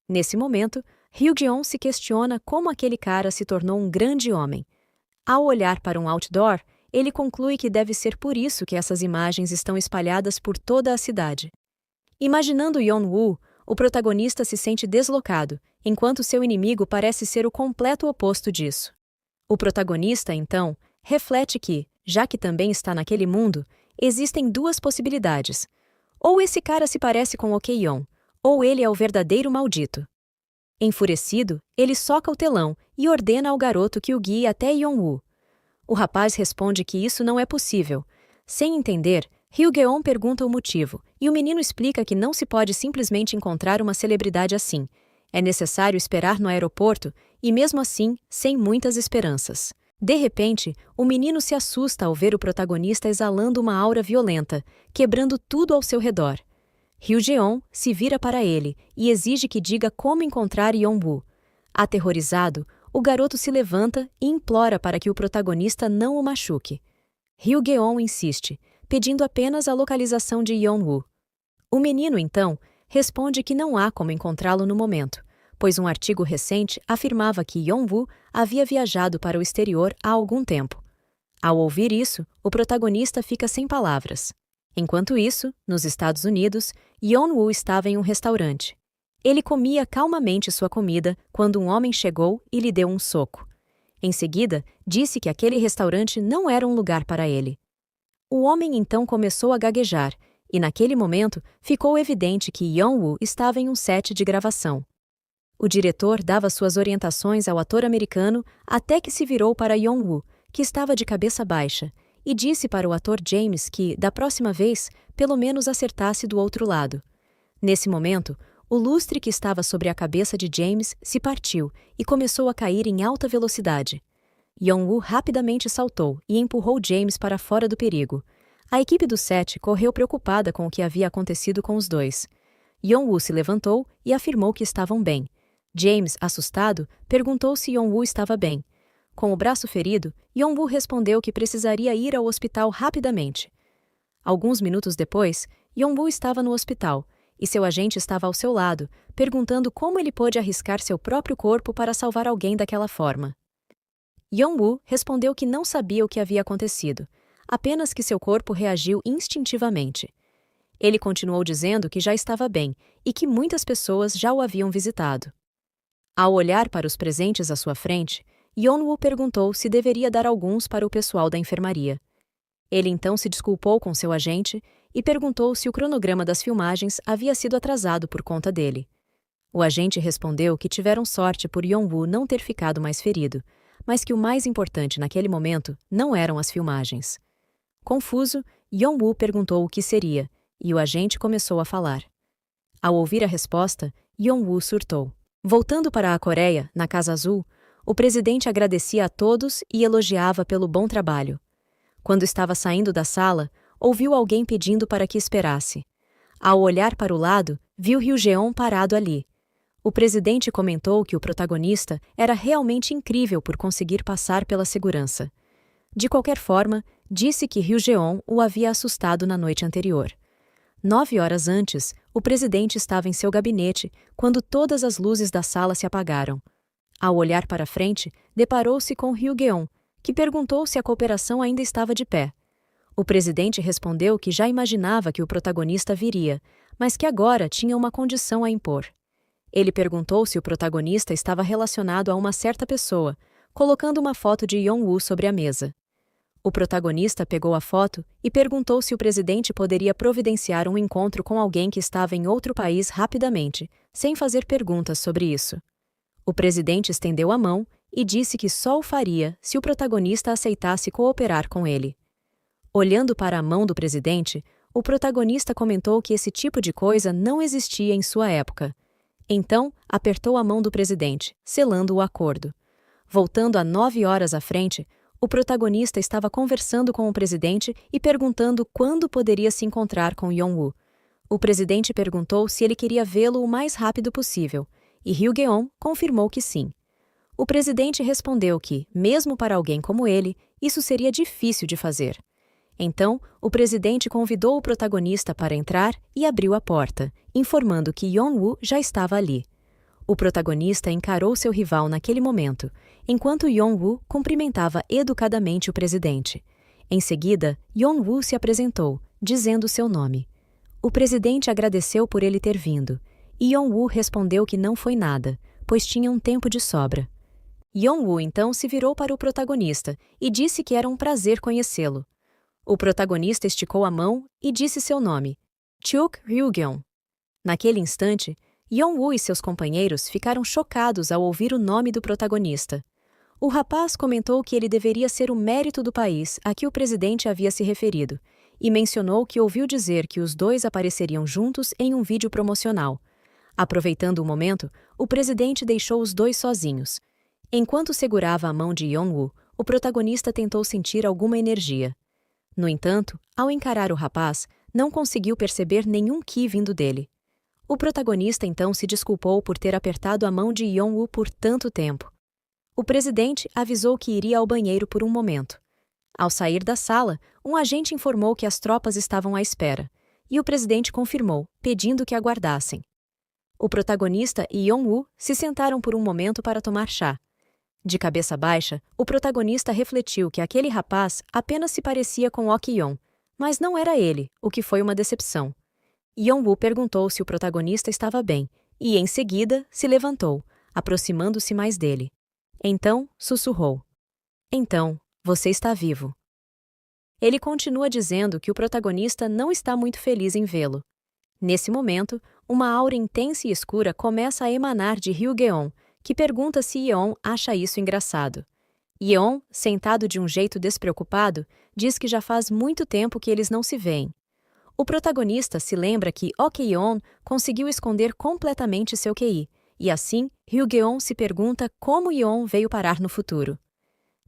Nesse momento, Ryugeon se questiona como aquele cara se tornou um grande homem. Ao olhar para um outdoor, ele conclui que deve ser por isso que essas imagens estão espalhadas por toda a cidade. Imaginando Yeon-woo, o protagonista se sente deslocado, enquanto seu inimigo parece ser o completo oposto disso. O protagonista, então, reflete que, já que também está naquele mundo, existem duas possibilidades. Ou esse cara se parece com Ok-yeon, ou ele é o verdadeiro maldito. Enfurecido, ele soca o telão e ordena ao garoto que o guie até Yeon-woo. O rapaz responde que isso não é possível. Sem entender, Ryugeon pergunta o motivo, e o menino explica que não se pode simplesmente encontrar uma celebridade assim. É necessário esperar no aeroporto, e mesmo assim, sem muitas esperanças. De repente, o menino se assusta ao ver o protagonista exalando uma aura violenta, quebrando tudo ao seu redor. Ryugeon se vira para ele e exige que diga como encontrar Yeon-woo. Aterrorizado, o garoto se levanta e implora para que o protagonista não o machuque. Ryugeon insiste, pedindo apenas a localização de Yeon-woo. O menino, então, responde que não há como encontrá-lo no momento, pois um artigo recente afirmava que Yeon-woo havia viajado para o exterior há algum tempo. Ao ouvir isso, o protagonista fica sem palavras. Enquanto isso, nos Estados Unidos, Yeon-woo estava em um restaurante. Ele comia calmamente sua comida quando um homem chegou e lhe deu um soco. Em seguida, disse que aquele restaurante não era um lugar para ele. O homem então começou a gaguejar, e naquele momento ficou evidente que Yeon-woo estava em um set de gravação. O diretor dava suas orientações ao ator americano até que se virou para Yeon-woo, que estava de cabeça baixa, e disse para o ator James que, da próxima vez, pelo menos acertasse do outro lado. Nesse momento, o lustre que estava sobre a cabeça de James se partiu e começou a cair em alta velocidade. Yeon-woo rapidamente saltou e empurrou James para fora do perigo. A equipe do set correu preocupada com o que havia acontecido com os dois. Yeon-woo se levantou e afirmou que estavam bem. James, assustado, perguntou se Yeon-woo estava bem. Com o braço ferido, Yeon-woo respondeu que precisaria ir ao hospital rapidamente. Alguns minutos depois, Yeon-woo estava no hospital, e seu agente estava ao seu lado, perguntando como ele pôde arriscar seu próprio corpo para salvar alguém daquela forma. Yeon-woo respondeu que não sabia o que havia acontecido, apenas que seu corpo reagiu instintivamente. Ele continuou dizendo que já estava bem e que muitas pessoas já o haviam visitado. Ao olhar para os presentes à sua frente, Yeon-woo perguntou se deveria dar alguns para o pessoal da enfermaria. Ele então se desculpou com seu agente e perguntou se o cronograma das filmagens havia sido atrasado por conta dele. O agente respondeu que tiveram sorte por Yeon-woo não ter ficado mais ferido, mas que o mais importante naquele momento não eram as filmagens. Confuso, Yeon-woo perguntou o que seria, e o agente começou a falar. Ao ouvir a resposta, Yeon-woo surtou. Voltando para a Coreia, na Casa Azul, o presidente agradecia a todos e elogiava pelo bom trabalho. Quando estava saindo da sala, ouviu alguém pedindo para que esperasse. Ao olhar para o lado, viu Ryugeon parado ali. O presidente comentou que o protagonista era realmente incrível por conseguir passar pela segurança. De qualquer forma, disse que Ryugeon o havia assustado na noite anterior. 9 horas antes, o presidente estava em seu gabinete quando todas as luzes da sala se apagaram. Ao olhar para frente, deparou-se com Ryugeon, que perguntou se a cooperação ainda estava de pé. O presidente respondeu que já imaginava que o protagonista viria, mas que agora tinha uma condição a impor. Ele perguntou se o protagonista estava relacionado a uma certa pessoa, colocando uma foto de Yeon-woo sobre a mesa. O protagonista pegou a foto e perguntou se o presidente poderia providenciar um encontro com alguém que estava em outro país rapidamente, sem fazer perguntas sobre isso. O presidente estendeu a mão e disse que só o faria se o protagonista aceitasse cooperar com ele. Olhando para a mão do presidente, o protagonista comentou que esse tipo de coisa não existia em sua época. Então, apertou a mão do presidente, selando o acordo. Voltando a 9 horas à frente, o protagonista estava conversando com o presidente e perguntando quando poderia se encontrar com Yeon-woo. O presidente perguntou se ele queria vê-lo o mais rápido possível, e Ryugeon confirmou que sim. O presidente respondeu que, mesmo para alguém como ele, isso seria difícil de fazer. Então, o presidente convidou o protagonista para entrar e abriu a porta, informando que Yeon-woo já estava ali. O protagonista encarou seu rival naquele momento, enquanto Yeon-woo cumprimentava educadamente o presidente. Em seguida, Yeon-woo se apresentou, dizendo seu nome. O presidente agradeceu por ele ter vindo, e Yeon-woo respondeu que não foi nada, pois tinha um tempo de sobra. Yeon-woo então se virou para o protagonista e disse que era um prazer conhecê-lo. O protagonista esticou a mão e disse seu nome, Chuk Ryugeon. Naquele instante, Yeon-woo e seus companheiros ficaram chocados ao ouvir o nome do protagonista. O rapaz comentou que ele deveria ser o mérito do país a que o presidente havia se referido, e mencionou que ouviu dizer que os dois apareceriam juntos em um vídeo promocional. Aproveitando o momento, o presidente deixou os dois sozinhos. Enquanto segurava a mão de Yeon-woo, o protagonista tentou sentir alguma energia. No entanto, ao encarar o rapaz, não conseguiu perceber nenhum ki vindo dele. O protagonista então se desculpou por ter apertado a mão de Yeon-woo por tanto tempo. O presidente avisou que iria ao banheiro por um momento. Ao sair da sala, um agente informou que as tropas estavam à espera, e o presidente confirmou, pedindo que aguardassem. O protagonista e Yeon-woo se sentaram por um momento para tomar chá. De cabeça baixa, o protagonista refletiu que aquele rapaz apenas se parecia com Ok-yeon, mas não era ele, o que foi uma decepção. Yeon-woo perguntou se o protagonista estava bem, e em seguida se levantou, aproximando-se mais dele. Então, sussurrou. Então, você está vivo. Ele continua dizendo que o protagonista não está muito feliz em vê-lo. Nesse momento, uma aura intensa e escura começa a emanar de Ryugeon, que pergunta se Yeon acha isso engraçado. Yeon, sentado de um jeito despreocupado, diz que já faz muito tempo que eles não se veem. O protagonista se lembra que Ok-yeon conseguiu esconder completamente seu QI, e assim, Ryugeon se pergunta como Yeon veio parar no futuro.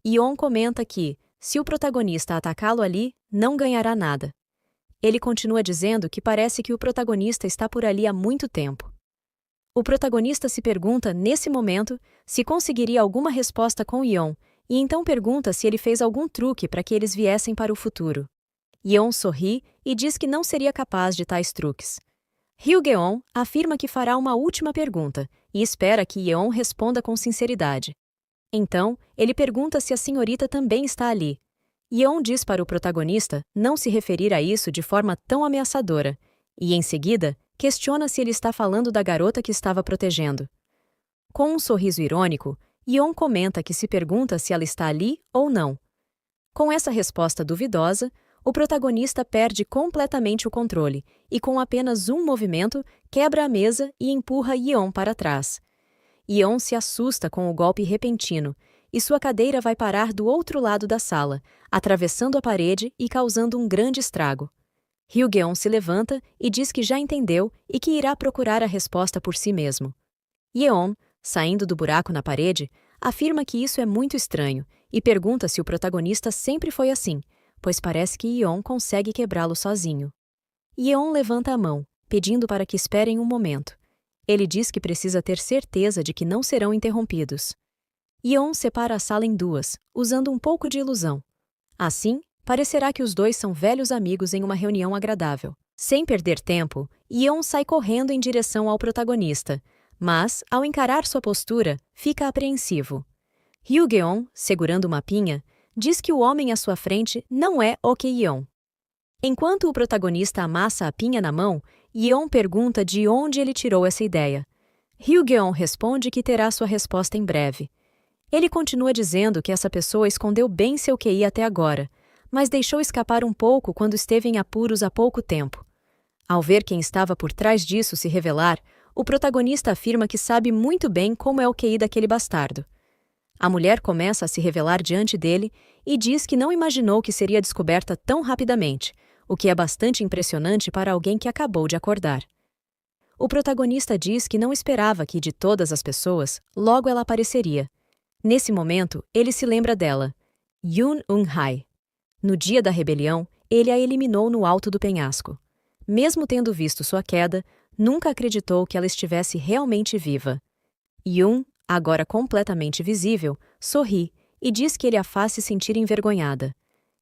Yeon comenta que, se o protagonista atacá-lo ali, não ganhará nada. Ele continua dizendo que parece que o protagonista está por ali há muito tempo. O protagonista se pergunta, nesse momento, se conseguiria alguma resposta com Yeon, e então pergunta se ele fez algum truque para que eles viessem para o futuro. Yeon sorri e diz que não seria capaz de tais truques. Ryugeon afirma que fará uma última pergunta e espera que Yeon responda com sinceridade. Então, ele pergunta se a senhorita também está ali. Yeon diz para o protagonista não se referir a isso de forma tão ameaçadora, e, em seguida, questiona se ele está falando da garota que estava protegendo. Com um sorriso irônico, Yeon comenta que se pergunta se ela está ali ou não. Com essa resposta duvidosa, o protagonista perde completamente o controle e, com apenas um movimento, quebra a mesa e empurra Yeon para trás. Yeon se assusta com o golpe repentino e sua cadeira vai parar do outro lado da sala, atravessando a parede e causando um grande estrago. Ryugeon se levanta e diz que já entendeu e que irá procurar a resposta por si mesmo. Yeon, saindo do buraco na parede, afirma que isso é muito estranho e pergunta se o protagonista sempre foi assim, pois parece que Yeon consegue quebrá-lo sozinho. Yeon levanta a mão, pedindo para que esperem um momento, Ele diz que precisa ter certeza de que não serão interrompidos. Yeon separa a sala em duas, usando um pouco de ilusão. Assim, parecerá que os dois são velhos amigos em uma reunião agradável. Sem perder tempo, Yeon sai correndo em direção ao protagonista, mas, ao encarar sua postura, fica apreensivo. Hyugeon, segurando uma pinha, diz que o homem à sua frente não é Ok-yeon. Enquanto o protagonista amassa a pinha na mão, Yeon pergunta de onde ele tirou essa ideia. Hyugeon responde que terá sua resposta em breve. Ele continua dizendo que essa pessoa escondeu bem seu QI até agora, mas deixou escapar um pouco quando esteve em apuros há pouco tempo. Ao ver quem estava por trás disso se revelar, o protagonista afirma que sabe muito bem como é o QI daquele bastardo. A mulher começa a se revelar diante dele e diz que não imaginou que seria descoberta tão rapidamente, o que é bastante impressionante para alguém que acabou de acordar. O protagonista diz que não esperava que, de todas as pessoas, logo ela apareceria. Nesse momento, ele se lembra dela, Yoon Eun-hae. No dia da rebelião, ele a eliminou no alto do penhasco. Mesmo tendo visto sua queda, nunca acreditou que ela estivesse realmente viva. Yoon, agora completamente visível, sorri e diz que ele a faz se sentir envergonhada.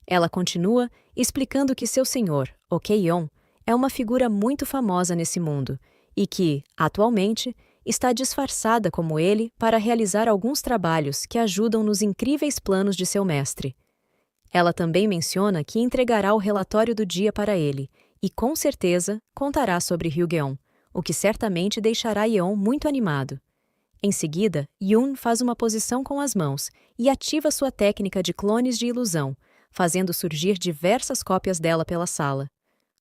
Ela continua, explicando que seu senhor, Ok-yeon, é uma figura muito famosa nesse mundo e que, atualmente, está disfarçada como ele para realizar alguns trabalhos que ajudam nos incríveis planos de seu mestre. Ela também menciona que entregará o relatório do dia para ele e, com certeza, contará sobre Hyugeon, o que certamente deixará Yeon muito animado. Em seguida, Yoon faz uma posição com as mãos e ativa sua técnica de clones de ilusão, fazendo surgir diversas cópias dela pela sala.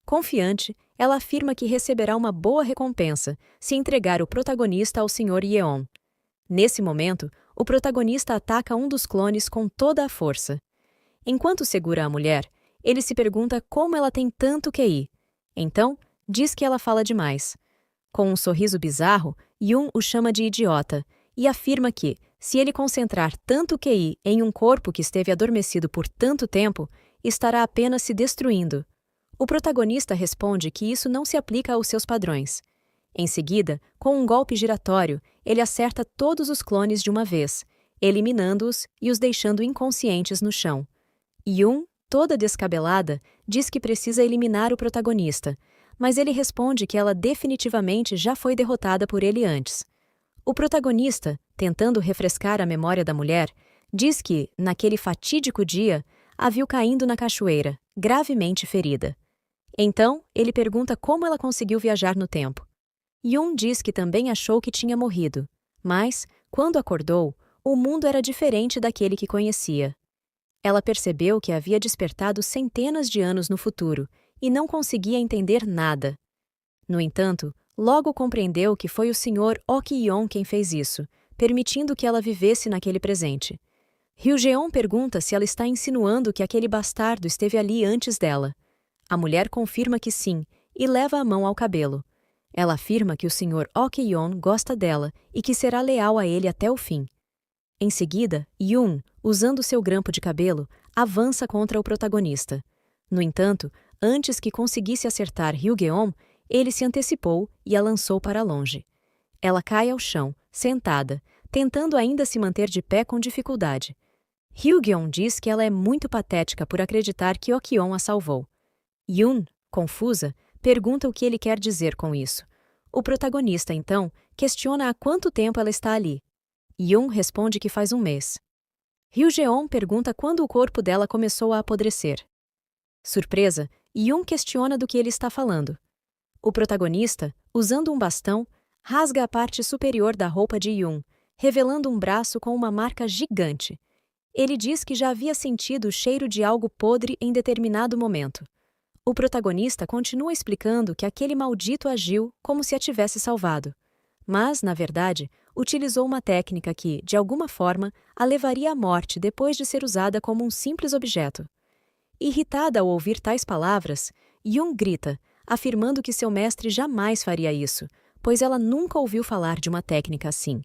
Confiante, ela afirma que receberá uma boa recompensa se entregar o protagonista ao Sr. Yeon. Nesse momento, o protagonista ataca um dos clones com toda a força. Enquanto segura a mulher, ele se pergunta como ela tem tanto QI. Então, diz que ela fala demais. Com um sorriso bizarro, Yoon o chama de idiota e afirma que, se ele concentrar tanto QI em um corpo que esteve adormecido por tanto tempo, estará apenas se destruindo. O protagonista responde que isso não se aplica aos seus padrões. Em seguida, com um golpe giratório, ele acerta todos os clones de uma vez, eliminando-os e os deixando inconscientes no chão. Yoon, toda descabelada, diz que precisa eliminar o protagonista, mas ele responde que ela definitivamente já foi derrotada por ele antes. O protagonista, tentando refrescar a memória da mulher, diz que, naquele fatídico dia, a viu caindo na cachoeira, gravemente ferida. Então, ele pergunta como ela conseguiu viajar no tempo. Yoon diz que também achou que tinha morrido, mas, quando acordou, o mundo era diferente daquele que conhecia. Ela percebeu que havia despertado centenas de anos no futuro e não conseguia entender nada. No entanto, logo compreendeu que foi o Sr. Ok-yeon quem fez isso, permitindo que ela vivesse naquele presente. Hyugeon pergunta se ela está insinuando que aquele bastardo esteve ali antes dela. A mulher confirma que sim e leva a mão ao cabelo. Ela afirma que o Sr. Ok-yeon gosta dela e que será leal a ele até o fim. Em seguida, Yoon, usando seu grampo de cabelo, avança contra o protagonista. No entanto, antes que conseguisse acertar Hyugeon, ele se antecipou e a lançou para longe. Ela cai ao chão, sentada, tentando ainda se manter de pé com dificuldade. Hyugeon diz que ela é muito patética por acreditar que Ok-yeon a salvou. Yoon, confusa, pergunta o que ele quer dizer com isso. O protagonista, então, questiona há quanto tempo ela está ali. Yoon responde que faz um mês. Hyugeon pergunta quando o corpo dela começou a apodrecer. Surpresa, Yoon questiona do que ele está falando. O protagonista, usando um bastão, rasga a parte superior da roupa de Yoon, revelando um braço com uma marca gigante. Ele diz que já havia sentido o cheiro de algo podre em determinado momento. O protagonista continua explicando que aquele maldito agiu como se a tivesse salvado. Mas, na verdade, utilizou uma técnica que, de alguma forma, a levaria à morte depois de ser usada como um simples objeto. Irritada ao ouvir tais palavras, Yoon grita, afirmando que seu mestre jamais faria isso, pois ela nunca ouviu falar de uma técnica assim.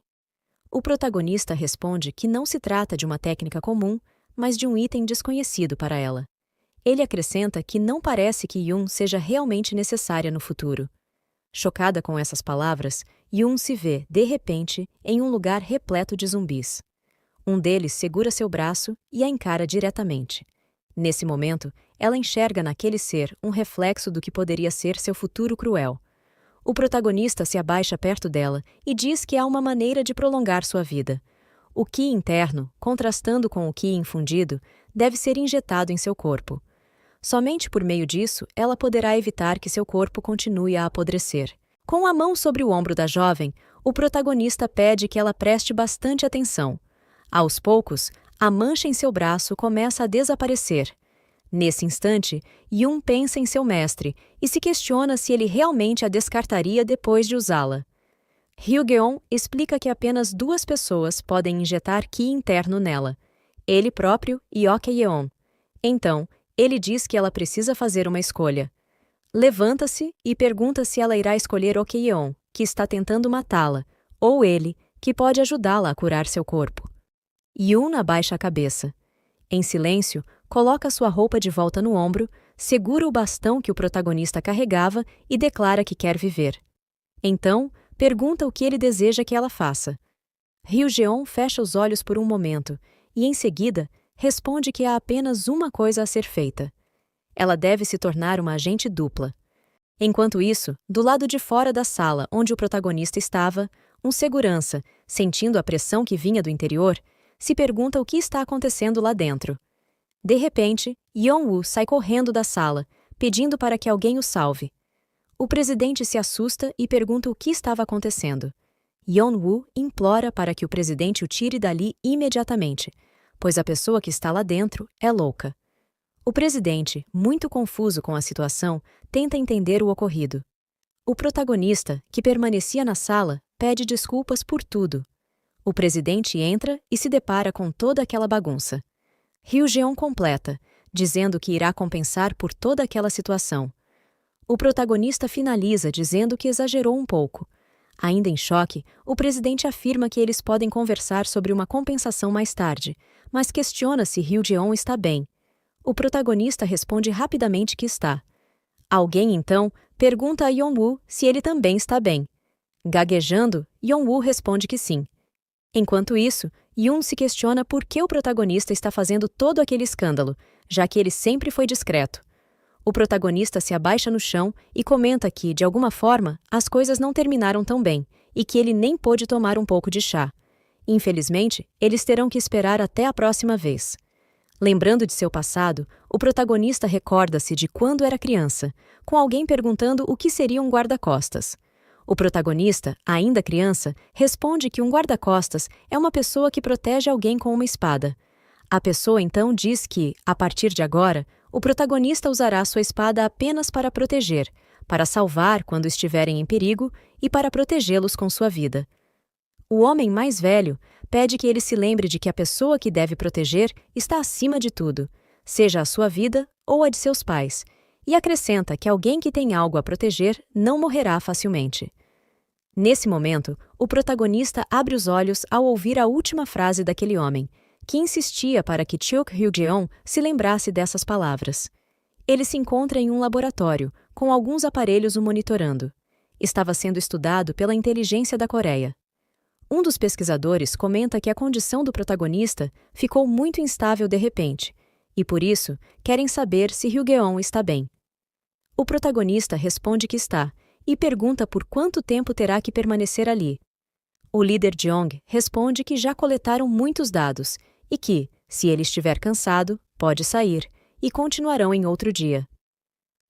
O protagonista responde que não se trata de uma técnica comum, mas de um item desconhecido para ela. Ele acrescenta que não parece que Yoon seja realmente necessária no futuro. Chocada com essas palavras, Yoon se vê, de repente, em um lugar repleto de zumbis. Um deles segura seu braço e a encara diretamente. Nesse momento, ela enxerga naquele ser um reflexo do que poderia ser seu futuro cruel. O protagonista se abaixa perto dela e diz que há uma maneira de prolongar sua vida. O Ki interno, contrastando com o Ki infundido, deve ser injetado em seu corpo. Somente por meio disso, ela poderá evitar que seu corpo continue a apodrecer. Com a mão sobre o ombro da jovem, o protagonista pede que ela preste bastante atenção. Aos poucos, a mancha em seu braço começa a desaparecer. Nesse instante, Yoon pensa em seu mestre e se questiona se ele realmente a descartaria depois de usá-la. Hyo-geon explica que apenas 2 pessoas podem injetar Ki interno nela, ele próprio e Ok-yeon. Então, ele diz que ela precisa fazer uma escolha. Levanta-se e pergunta se ela irá escolher Ok-yeon, que está tentando matá-la, ou ele, que pode ajudá-la a curar seu corpo. Yoon abaixa a cabeça. Em silêncio, coloca sua roupa de volta no ombro, segura o bastão que o protagonista carregava e declara que quer viver. Então, pergunta o que ele deseja que ela faça. Hyo-geon fecha os olhos por um momento e, em seguida, responde que há apenas uma coisa a ser feita. Ela deve se tornar uma agente dupla. Enquanto isso, do lado de fora da sala onde o protagonista estava, um segurança, sentindo a pressão que vinha do interior, se pergunta o que está acontecendo lá dentro. De repente, Yeon-woo sai correndo da sala, pedindo para que alguém o salve. O presidente se assusta e pergunta o que estava acontecendo. Yeon-woo implora para que o presidente o tire dali imediatamente, pois a pessoa que está lá dentro é louca. O presidente, muito confuso com a situação, tenta entender o ocorrido. O protagonista, que permanecia na sala, pede desculpas por tudo. O presidente entra e se depara com toda aquela bagunça. Hyo-geon completa, dizendo que irá compensar por toda aquela situação. O protagonista finaliza dizendo que exagerou um pouco. Ainda em choque, o presidente afirma que eles podem conversar sobre uma compensação mais tarde, mas questiona se Hyo-jeon está bem. O protagonista responde rapidamente que está. Alguém, então, pergunta a Yeon-woo se ele também está bem. Gaguejando, Yeon-woo responde que sim. Enquanto isso, Yoon se questiona por que o protagonista está fazendo todo aquele escândalo, já que ele sempre foi discreto. O protagonista se abaixa no chão e comenta que, de alguma forma, as coisas não terminaram tão bem e que ele nem pôde tomar um pouco de chá. Infelizmente, eles terão que esperar até a próxima vez. Lembrando de seu passado, o protagonista recorda-se de quando era criança, com alguém perguntando o que seria um guarda-costas. O protagonista, ainda criança, responde que um guarda-costas é uma pessoa que protege alguém com uma espada. A pessoa então diz que, a partir de agora, o protagonista usará sua espada apenas para proteger, para salvar quando estiverem em perigo e para protegê-los com sua vida. O homem mais velho pede que ele se lembre de que a pessoa que deve proteger está acima de tudo, seja a sua vida ou a de seus pais, e acrescenta que alguém que tem algo a proteger não morrerá facilmente. Nesse momento, o protagonista abre os olhos ao ouvir a última frase daquele homem, que insistia para que Cheok Hyo-jeon se lembrasse dessas palavras. Ele se encontra em um laboratório, com alguns aparelhos o monitorando. Estava sendo estudado pela inteligência da Coreia. Um dos pesquisadores comenta que a condição do protagonista ficou muito instável de repente, e por isso querem saber se Hyo-geon está bem. O protagonista responde que está, e pergunta por quanto tempo terá que permanecer ali. O líder Jeong responde que já coletaram muitos dados e que, se ele estiver cansado, pode sair, e continuarão em outro dia.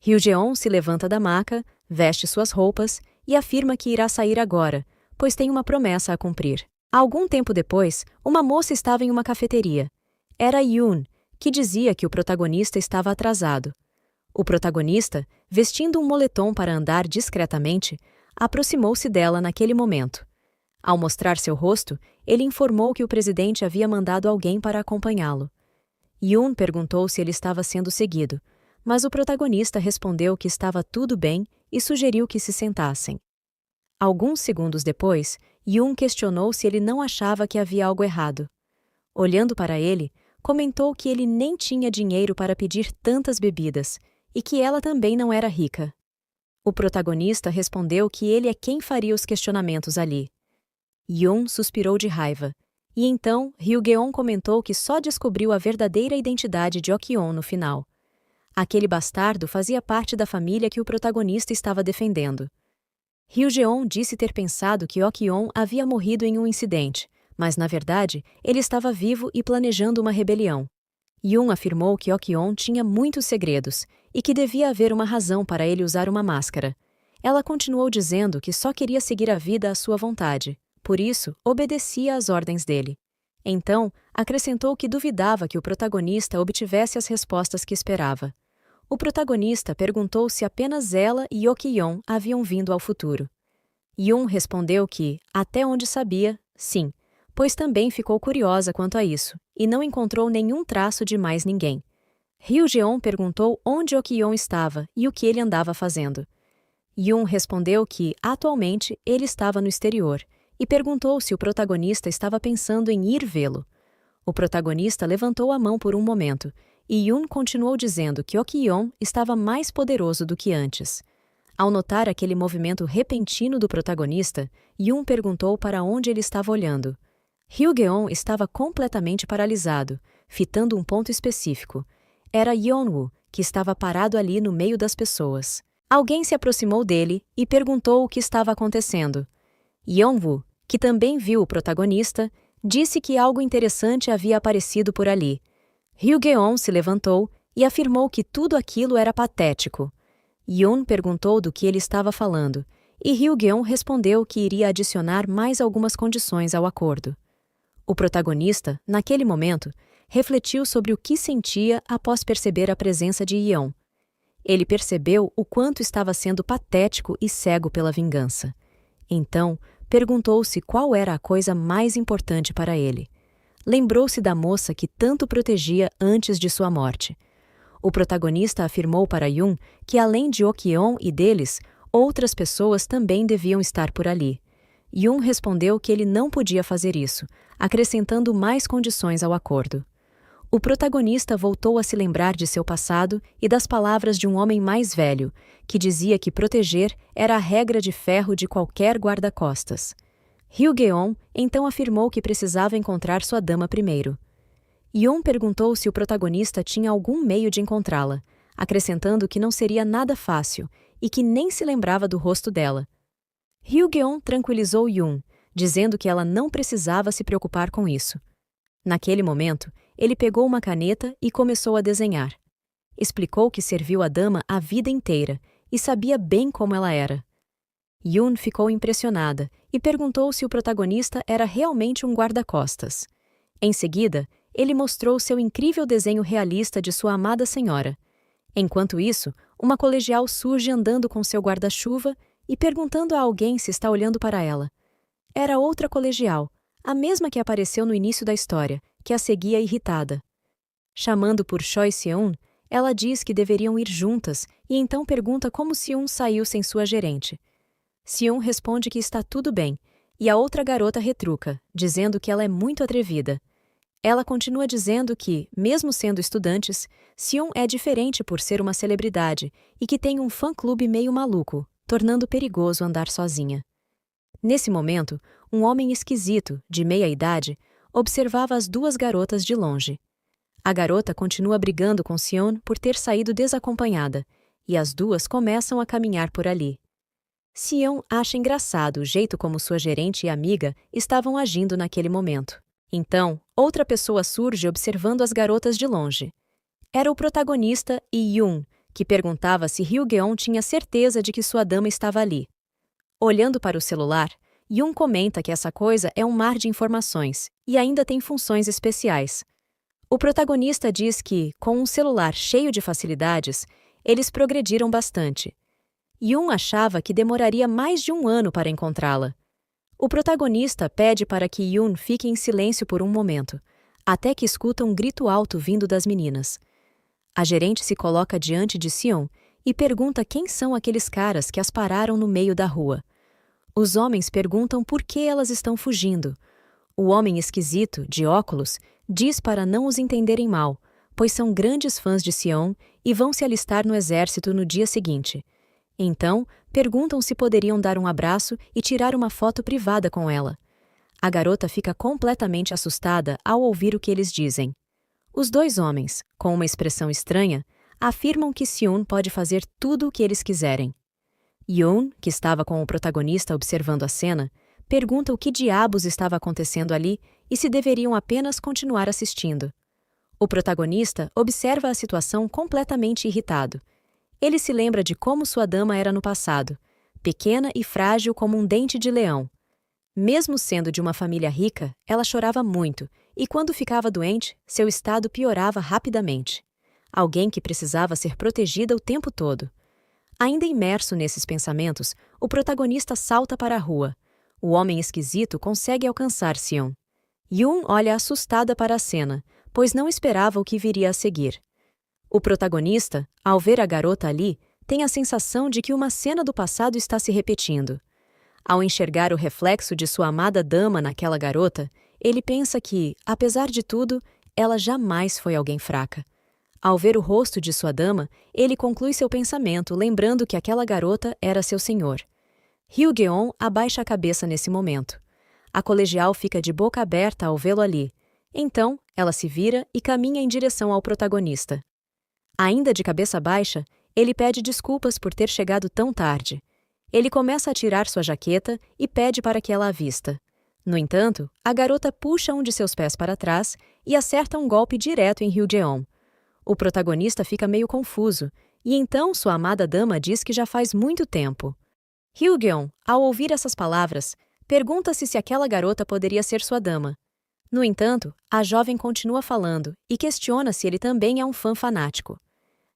Hyo-jeon se levanta da maca, veste suas roupas e afirma que irá sair agora, pois tem uma promessa a cumprir. Algum tempo depois, uma moça estava em uma cafeteria. Era Yoon, que dizia que o protagonista estava atrasado. O protagonista, vestindo um moletom para andar discretamente, aproximou-se dela naquele momento. Ao mostrar seu rosto, ele informou que o presidente havia mandado alguém para acompanhá-lo. Yoon perguntou se ele estava sendo seguido, mas o protagonista respondeu que estava tudo bem e sugeriu que se sentassem. Alguns segundos depois, Yoon questionou se ele não achava que havia algo errado. Olhando para ele, comentou que ele nem tinha dinheiro para pedir tantas bebidas e que ela também não era rica. O protagonista respondeu que ele é quem faria os questionamentos ali. Yoon suspirou de raiva. E então, Ryugeon comentou que só descobriu a verdadeira identidade de Okyeon no final. Aquele bastardo fazia parte da família que o protagonista estava defendendo. Ryugeon disse ter pensado que Okyeon havia morrido em um incidente, mas na verdade ele estava vivo e planejando uma rebelião. Yoon afirmou que Okyeon tinha muitos segredos e que devia haver uma razão para ele usar uma máscara. Ela continuou dizendo que só queria seguir a vida à sua vontade, por isso obedecia às ordens dele. Então, acrescentou que duvidava que o protagonista obtivesse as respostas que esperava. O protagonista perguntou se apenas ela e Okyeon haviam vindo ao futuro. Yoon respondeu que, até onde sabia, sim, pois também ficou curiosa quanto a isso, e não encontrou nenhum traço de mais ninguém. Ryugeon perguntou onde Okyeon estava e o que ele andava fazendo. Yoon respondeu que, atualmente, ele estava no exterior, e perguntou se o protagonista estava pensando em ir vê-lo. O protagonista levantou a mão por um momento, e Yoon continuou dizendo que Okyeon estava mais poderoso do que antes. Ao notar aquele movimento repentino do protagonista, Yoon perguntou para onde ele estava olhando. Ryugeon estava completamente paralisado, fitando um ponto específico. Era Yeonwoo, que estava parado ali no meio das pessoas. Alguém se aproximou dele e perguntou o que estava acontecendo. Yeonwoo, que também viu o protagonista, disse que algo interessante havia aparecido por ali. Ryugeon se levantou e afirmou que tudo aquilo era patético. Yoon perguntou do que ele estava falando, e Ryugeon respondeu que iria adicionar mais algumas condições ao acordo. O protagonista, naquele momento, refletiu sobre o que sentia após perceber a presença de Yeon. Ele percebeu o quanto estava sendo patético e cego pela vingança. Então, perguntou-se qual era a coisa mais importante para ele. Lembrou-se da moça que tanto protegia antes de sua morte. O protagonista afirmou para Yoon que, além de Okyeon e deles, outras pessoas também deviam estar por ali. Yoon respondeu que ele não podia fazer isso, acrescentando mais condições ao acordo. O protagonista voltou a se lembrar de seu passado e das palavras de um homem mais velho, que dizia que proteger era a regra de ferro de qualquer guarda-costas. Ryugeon então afirmou que precisava encontrar sua dama primeiro. Yoon perguntou se o protagonista tinha algum meio de encontrá-la, acrescentando que não seria nada fácil e que nem se lembrava do rosto dela. Ryugeon tranquilizou Yoon, dizendo que ela não precisava se preocupar com isso. Naquele momento, ele pegou uma caneta e começou a desenhar. Explicou que serviu a dama a vida inteira e sabia bem como ela era. Yoon ficou impressionada e perguntou se o protagonista era realmente um guarda-costas. Em seguida, ele mostrou seu incrível desenho realista de sua amada senhora. Enquanto isso, uma colegial surge andando com seu guarda-chuva e perguntando a alguém se está olhando para ela. Era outra colegial, a mesma que apareceu no início da história, que a seguia irritada. Chamando por Choi Seon, ela diz que deveriam ir juntas e então pergunta como Seon saiu sem sua gerente. Seon responde que está tudo bem, e a outra garota retruca, dizendo que ela é muito atrevida. Ela continua dizendo que, mesmo sendo estudantes, Seon é diferente por ser uma celebridade e que tem um fã-clube meio maluco, tornando perigoso andar sozinha. Nesse momento, um homem esquisito, de meia idade, observava as duas garotas de longe. A garota continua brigando com Seon por ter saído desacompanhada, e as duas começam a caminhar por ali. Seon acha engraçado o jeito como sua gerente e amiga estavam agindo naquele momento. Então, outra pessoa surge observando as garotas de longe. Era o protagonista Yoon, que perguntava se Ryugeon tinha certeza de que sua dama estava ali. Olhando para o celular, Yoon comenta que essa coisa é um mar de informações e ainda tem funções especiais. O protagonista diz que, com um celular cheio de facilidades, eles progrediram bastante. Yoon achava que demoraria mais de 1 ano para encontrá-la. O protagonista pede para que Yoon fique em silêncio por um momento, até que escuta um grito alto vindo das meninas. A gerente se coloca diante de Seon e pergunta quem são aqueles caras que as pararam no meio da rua. Os homens perguntam por que elas estão fugindo. O homem esquisito, de óculos, diz para não os entenderem mal, pois são grandes fãs de Seon e vão se alistar no exército no dia seguinte. Então, perguntam se poderiam dar um abraço e tirar uma foto privada com ela. A garota fica completamente assustada ao ouvir o que eles dizem. Os dois homens, com uma expressão estranha, afirmam que Seon pode fazer tudo o que eles quiserem. Yoon, que estava com o protagonista observando a cena, pergunta o que diabos estava acontecendo ali e se deveriam apenas continuar assistindo. O protagonista observa a situação completamente irritado. Ele se lembra de como sua dama era no passado, pequena e frágil como um dente de leão. Mesmo sendo de uma família rica, ela chorava muito e, quando ficava doente, seu estado piorava rapidamente. Alguém que precisava ser protegida o tempo todo. Ainda imerso nesses pensamentos, o protagonista salta para a rua. O homem esquisito consegue alcançar Seon. Yoon olha assustada para a cena, pois não esperava o que viria a seguir. O protagonista, ao ver a garota ali, tem a sensação de que uma cena do passado está se repetindo. Ao enxergar o reflexo de sua amada dama naquela garota, ele pensa que, apesar de tudo, ela jamais foi alguém fraca. Ao ver o rosto de sua dama, ele conclui seu pensamento, lembrando que aquela garota era seu senhor. Hyo-geon abaixa a cabeça nesse momento. A colegial fica de boca aberta ao vê-lo ali. Então, ela se vira e caminha em direção ao protagonista. Ainda de cabeça baixa, ele pede desculpas por ter chegado tão tarde. Ele começa a tirar sua jaqueta e pede para que ela a vista. No entanto, a garota puxa um de seus pés para trás e acerta um golpe direto em Hyo-geon. O protagonista fica meio confuso, e então sua amada dama diz que já faz muito tempo. Hyo-geon, ao ouvir essas palavras, pergunta-se se aquela garota poderia ser sua dama. No entanto, a jovem continua falando e questiona se ele também é um fã fanático.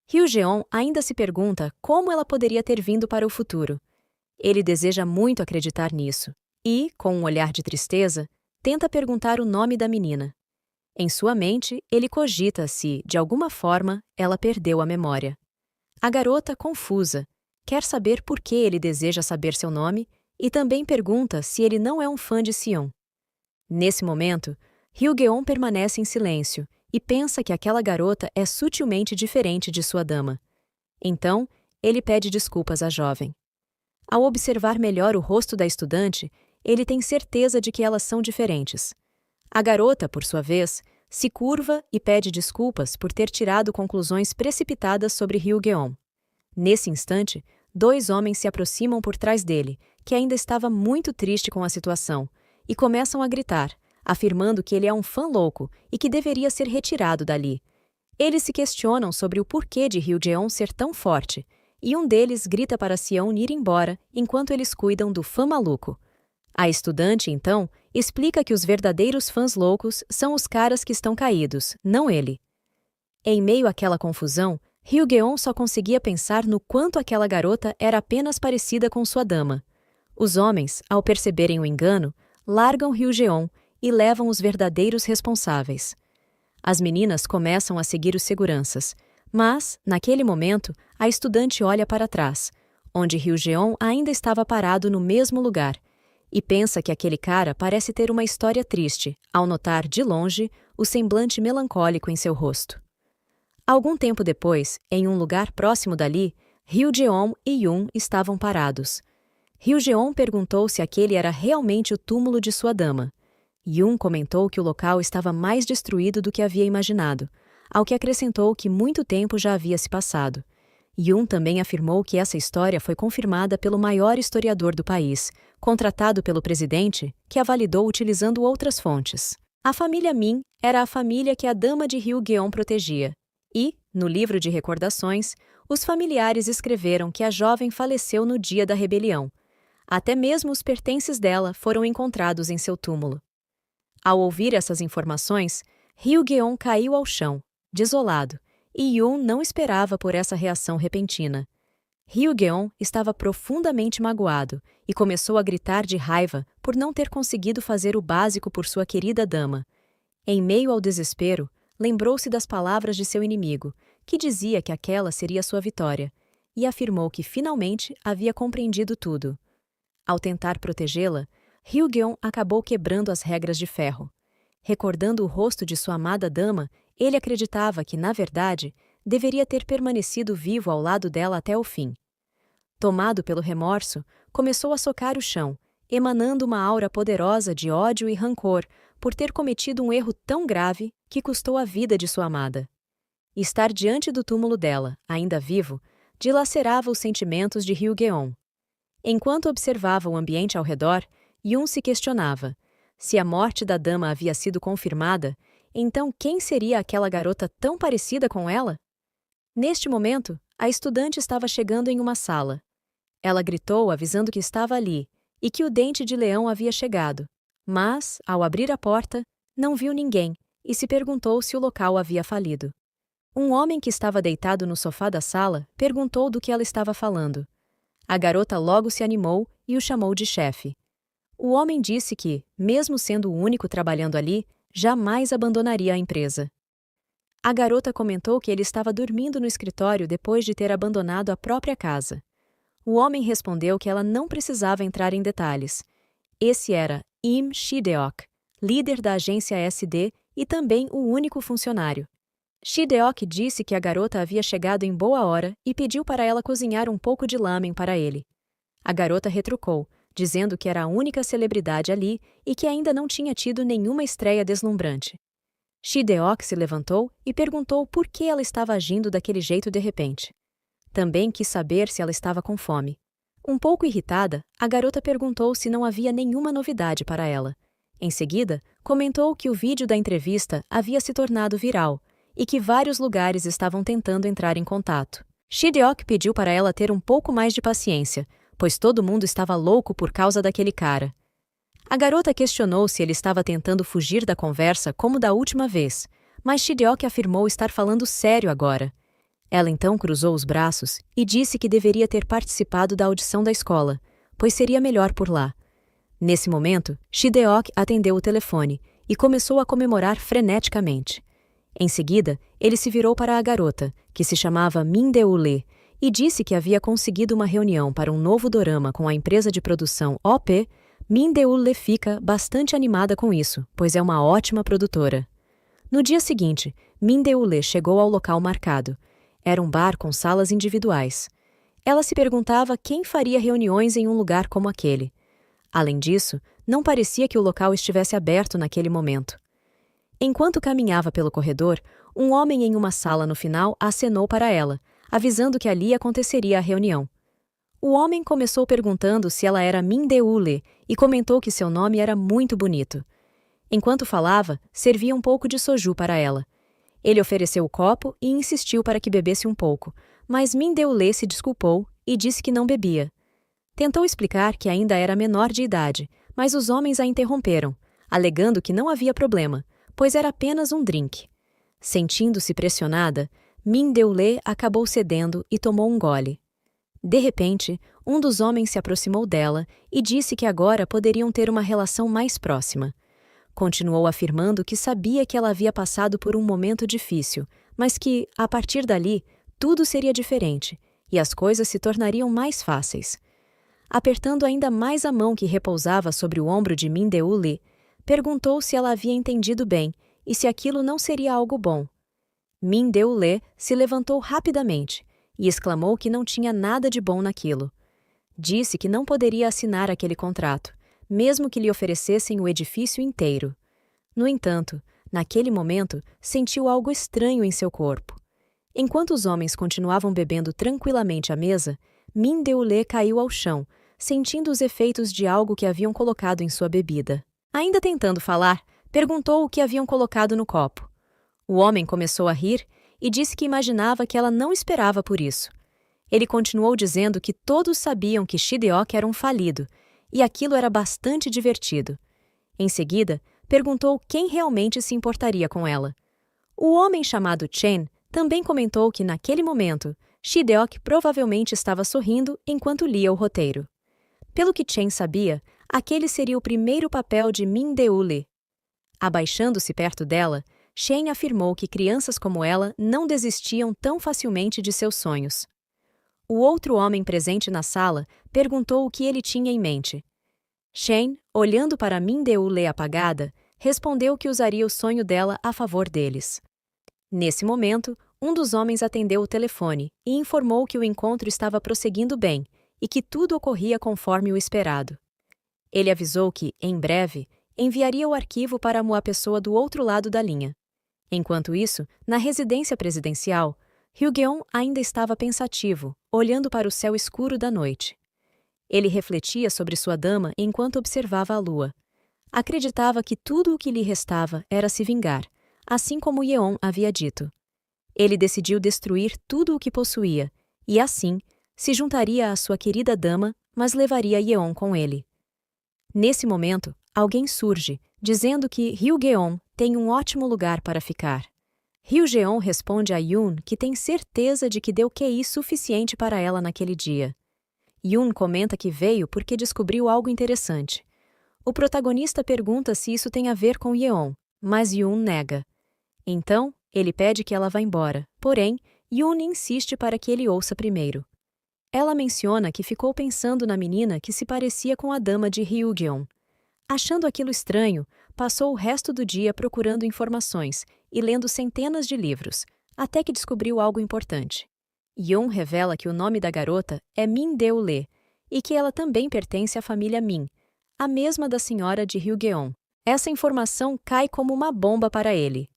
Hyo-geon ainda se pergunta como ela poderia ter vindo para o futuro. Ele deseja muito acreditar nisso e, com um olhar de tristeza, tenta perguntar o nome da menina. Em sua mente, ele cogita se, de alguma forma, ela perdeu a memória. A garota, confusa, quer saber por que ele deseja saber seu nome e também pergunta se ele não é um fã de Seon. Nesse momento, Hyo-geon permanece em silêncio e pensa que aquela garota é sutilmente diferente de sua dama. Então, ele pede desculpas à jovem. Ao observar melhor o rosto da estudante, ele tem certeza de que elas são diferentes. A garota, por sua vez, se curva e pede desculpas por ter tirado conclusões precipitadas sobre Hyo-geon. Nesse instante, dois homens se aproximam por trás dele, que ainda estava muito triste com a situação, e começam a gritar, afirmando que ele é um fã louco e que deveria ser retirado dali. Eles se questionam sobre o porquê de Hyo-geon ser tão forte, e um deles grita para Seon ir embora enquanto eles cuidam do fã maluco. A estudante, então, explica que os verdadeiros fãs loucos são os caras que estão caídos, não ele. Em meio àquela confusão, Hyo-geon só conseguia pensar no quanto aquela garota era apenas parecida com sua dama. Os homens, ao perceberem o engano, largam Hyo-geon e levam os verdadeiros responsáveis. As meninas começam a seguir os seguranças, mas, naquele momento, a estudante olha para trás, onde Hyo-geon ainda estava parado no mesmo lugar, e pensa que aquele cara parece ter uma história triste, ao notar, de longe, o semblante melancólico em seu rosto. Algum tempo depois, em um lugar próximo dali, Hyo-geon e Yoon estavam parados. Hyo-geon perguntou se aquele era realmente o túmulo de sua dama. Yoon comentou que o local estava mais destruído do que havia imaginado, ao que acrescentou que muito tempo já havia se passado. Yoon também afirmou que essa história foi confirmada pelo maior historiador do país, contratado pelo presidente, que a validou utilizando outras fontes. A família Min era a família que a dama de Hyo-geon protegia, e, no livro de recordações, os familiares escreveram que a jovem faleceu no dia da rebelião. Até mesmo os pertences dela foram encontrados em seu túmulo. Ao ouvir essas informações, Hyo-geon caiu ao chão, desolado, e Yoon não esperava por essa reação repentina. Hyo-geon estava profundamente magoado e começou a gritar de raiva por não ter conseguido fazer o básico por sua querida dama. Em meio ao desespero, lembrou-se das palavras de seu inimigo, que dizia que aquela seria sua vitória, e afirmou que finalmente havia compreendido tudo. Ao tentar protegê-la, Hyo-geon acabou quebrando as regras de ferro. Recordando o rosto de sua amada dama, ele acreditava que, na verdade, deveria ter permanecido vivo ao lado dela até o fim. tomado pelo remorso, começou a socar o chão, emanando uma aura poderosa de ódio e rancor por ter cometido um erro tão grave que custou a vida de sua amada. Estar diante do túmulo dela, ainda vivo, dilacerava os sentimentos de Ryugeon. Enquanto observava o ambiente ao redor, Yun se questionava: se a morte da dama havia sido confirmada, então quem seria aquela garota tão parecida com ela? Neste momento, a estudante estava chegando em uma sala. Ela gritou avisando que estava ali e que o dente de leão havia chegado, mas, ao abrir a porta, não viu ninguém e se perguntou se o local havia falido. Um homem que estava deitado no sofá da sala perguntou do que ela estava falando. A garota logo se animou e o chamou de chefe. O homem disse que, mesmo sendo o único trabalhando ali, jamais abandonaria a empresa. A garota comentou que ele estava dormindo no escritório depois de ter abandonado a própria casa. O homem respondeu que ela não precisava entrar em detalhes. Esse era Im Shideok, líder da agência SD e também o único funcionário. Shideok disse que a garota havia chegado em boa hora e pediu para ela cozinhar um pouco de lamen para ele. A garota retrucou, dizendo que era a única celebridade ali e que ainda não tinha tido nenhuma estreia deslumbrante. Shideok se levantou e perguntou por que ela estava agindo daquele jeito de repente. Também quis saber se ela estava com fome. Um pouco irritada, a garota perguntou se não havia nenhuma novidade para ela. Em seguida, comentou que o vídeo da entrevista havia se tornado viral e que vários lugares estavam tentando entrar em contato. Shideok pediu para ela ter um pouco mais de paciência, pois todo mundo estava louco por causa daquele cara. A garota questionou se ele estava tentando fugir da conversa como da última vez, mas Shideok afirmou estar falando sério agora. Ela então cruzou os braços e disse que deveria ter participado da audição da escola, pois seria melhor por lá. Nesse momento, Shideok atendeu o telefone e começou a comemorar freneticamente. Em seguida, ele se virou para a garota, que se chamava Min Deule, e disse que havia conseguido uma reunião para um novo dorama com a empresa de produção OP. Min Deule fica bastante animada com isso, pois é uma ótima produtora. No dia seguinte, Min Deule chegou ao local marcado. Era um bar com salas individuais. Ela se perguntava quem faria reuniões em um lugar como aquele. Além disso, não parecia que o local estivesse aberto naquele momento. Enquanto caminhava pelo corredor, um homem em uma sala no final acenou para ela, avisando que ali aconteceria a reunião. O homem começou perguntando se ela era Min Deule e comentou que seu nome era muito bonito. Enquanto falava, servia um pouco de soju para ela. Ele ofereceu o copo e insistiu para que bebesse um pouco, mas Min Deule se desculpou e disse que não bebia. Tentou explicar que ainda era menor de idade, mas os homens a interromperam, alegando que não havia problema, pois era apenas um drink. Sentindo-se pressionada, Min Deule acabou cedendo e tomou um gole. De repente, um dos homens se aproximou dela e disse que agora poderiam ter uma relação mais próxima. Continuou afirmando que sabia que ela havia passado por um momento difícil, mas que, a partir dali, tudo seria diferente e as coisas se tornariam mais fáceis. Apertando ainda mais a mão que repousava sobre o ombro de Min Deule, perguntou se ela havia entendido bem e se aquilo não seria algo bom. Min Deule se levantou rapidamente e exclamou que não tinha nada de bom naquilo. Disse que não poderia assinar aquele contrato, mesmo que lhe oferecessem o edifício inteiro. No entanto, naquele momento, sentiu algo estranho em seu corpo. Enquanto os homens continuavam bebendo tranquilamente à mesa, Min Deule caiu ao chão, sentindo os efeitos de algo que haviam colocado em sua bebida. Ainda tentando falar, perguntou o que haviam colocado no copo. O homem começou a rir e disse que imaginava que ela não esperava por isso. Ele continuou dizendo que todos sabiam que Shideok era um falido, e aquilo era bastante divertido. Em seguida, perguntou quem realmente se importaria com ela. O homem chamado Chen também comentou que, naquele momento, Shideok provavelmente estava sorrindo enquanto lia o roteiro. Pelo que Chen sabia, aquele seria o primeiro papel de Min Deule. Abaixando-se perto dela, Chen afirmou que crianças como ela não desistiam tão facilmente de seus sonhos. O outro homem presente na sala perguntou o que ele tinha em mente. Chen, olhando para Min Deule apagada, respondeu que usaria o sonho dela a favor deles. Nesse momento, um dos homens atendeu o telefone e informou que o encontro estava prosseguindo bem e que tudo ocorria conforme o esperado. Ele avisou que, em breve, enviaria o arquivo para uma pessoa do outro lado da linha. Enquanto isso, na residência presidencial, Hyo-geon ainda estava pensativo, olhando para o céu escuro da noite. Ele refletia sobre sua dama enquanto observava a lua. Acreditava que tudo o que lhe restava era se vingar, assim como Yeon havia dito. Ele decidiu destruir tudo o que possuía, e assim, se juntaria à sua querida dama, mas levaria Yeon com ele. Nesse momento, alguém surge, dizendo que Hyo-geon tem um ótimo lugar para ficar. Hyo-geon responde a Yoon que tem certeza de que deu QI suficiente para ela naquele dia. Yoon comenta que veio porque descobriu algo interessante. O protagonista pergunta se isso tem a ver com Yeon, mas Yoon nega. Então, ele pede que ela vá embora, porém, Yoon insiste para que ele ouça primeiro. Ela menciona que ficou pensando na menina que se parecia com a dama de Hyo-geon. Achando aquilo estranho, passou o resto do dia procurando informações e lendo centenas de livros, até que descobriu algo importante. Yoon revela que o nome da garota é Min Deo-lee e que ela também pertence à família Min, a mesma da senhora de Hyo-geon. Essa informação cai como uma bomba para ele.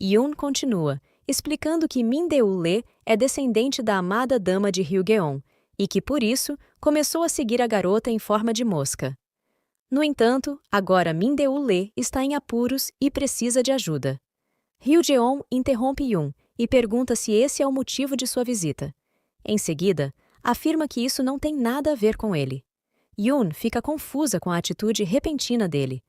Yoon continua, explicando que Min Deo-lee é descendente da amada dama de Hyo-geon e que, por isso, começou a seguir a garota em forma de mosca. No entanto, agora Min Deo-lee está em apuros e precisa de ajuda. Hyo-jeon interrompe Yoon e pergunta se esse é o motivo de sua visita. Em seguida, afirma que isso não tem nada a ver com ele. Yoon fica confusa com a atitude repentina dele.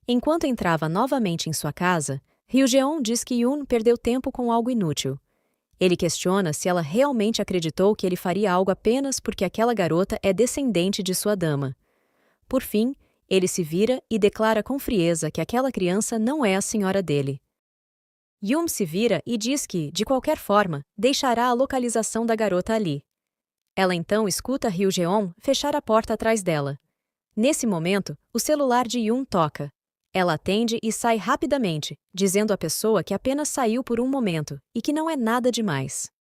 Enquanto entrava novamente em sua casa, Hyo-jeon diz que Yoon perdeu tempo com algo inútil. Ele questiona se ela realmente acreditou que ele faria algo apenas porque aquela garota é descendente de sua dama. Por fim, ele se vira e declara com frieza que aquela criança não é a senhora dele. Yoon se vira e diz que, de qualquer forma, deixará a localização da garota ali. Ela então escuta Hyo-jeon fechar a porta atrás dela. Nesse momento, o celular de Yoon toca. Ela atende e sai rapidamente, dizendo à pessoa que apenas saiu por um momento e que não é nada demais.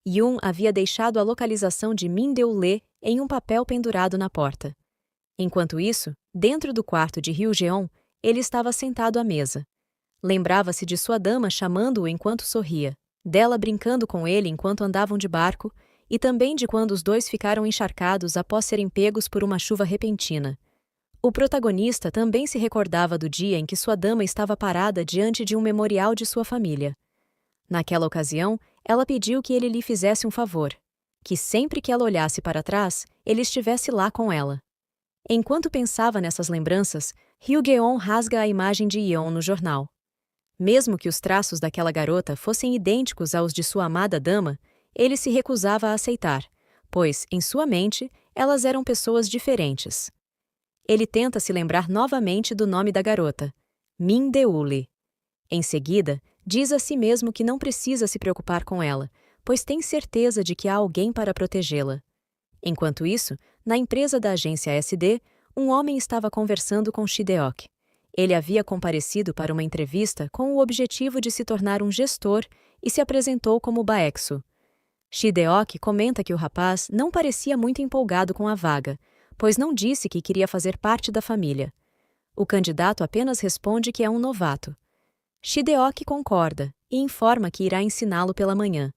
Yoon havia deixado a localização de Min Deo-lee em um papel pendurado na porta. Enquanto isso, dentro do quarto de Hyo-jeon, ele estava sentado à mesa. Lembrava-se de sua dama chamando-o enquanto sorria, dela brincando com ele enquanto andavam de barco e também de quando os dois ficaram encharcados após serem pegos por uma chuva repentina. O protagonista também se recordava do dia em que sua dama estava parada diante de um memorial de sua família. Naquela ocasião, ela pediu que ele lhe fizesse um favor, que sempre que ela olhasse para trás, ele estivesse lá com ela. Enquanto pensava nessas lembranças, Hyo-geon rasga a imagem de Yeon no jornal. Mesmo que os traços daquela garota fossem idênticos aos de sua amada dama, ele se recusava a aceitar, pois, em sua mente, elas eram pessoas diferentes. Ele tenta se lembrar novamente do nome da garota, Min Deo-lee. Em seguida, diz a si mesmo que não precisa se preocupar com ela, pois tem certeza de que há alguém para protegê-la. Enquanto isso, na empresa da agência SD, um homem estava conversando com Shideok. Ele havia comparecido para uma entrevista com o objetivo de se tornar um gestor e se apresentou como Baeksu. Shideok comenta que o rapaz não parecia muito empolgado com a vaga, pois não disse que queria fazer parte da família. O candidato apenas responde que é um novato. Shideok concorda e informa que irá ensiná-lo pela manhã.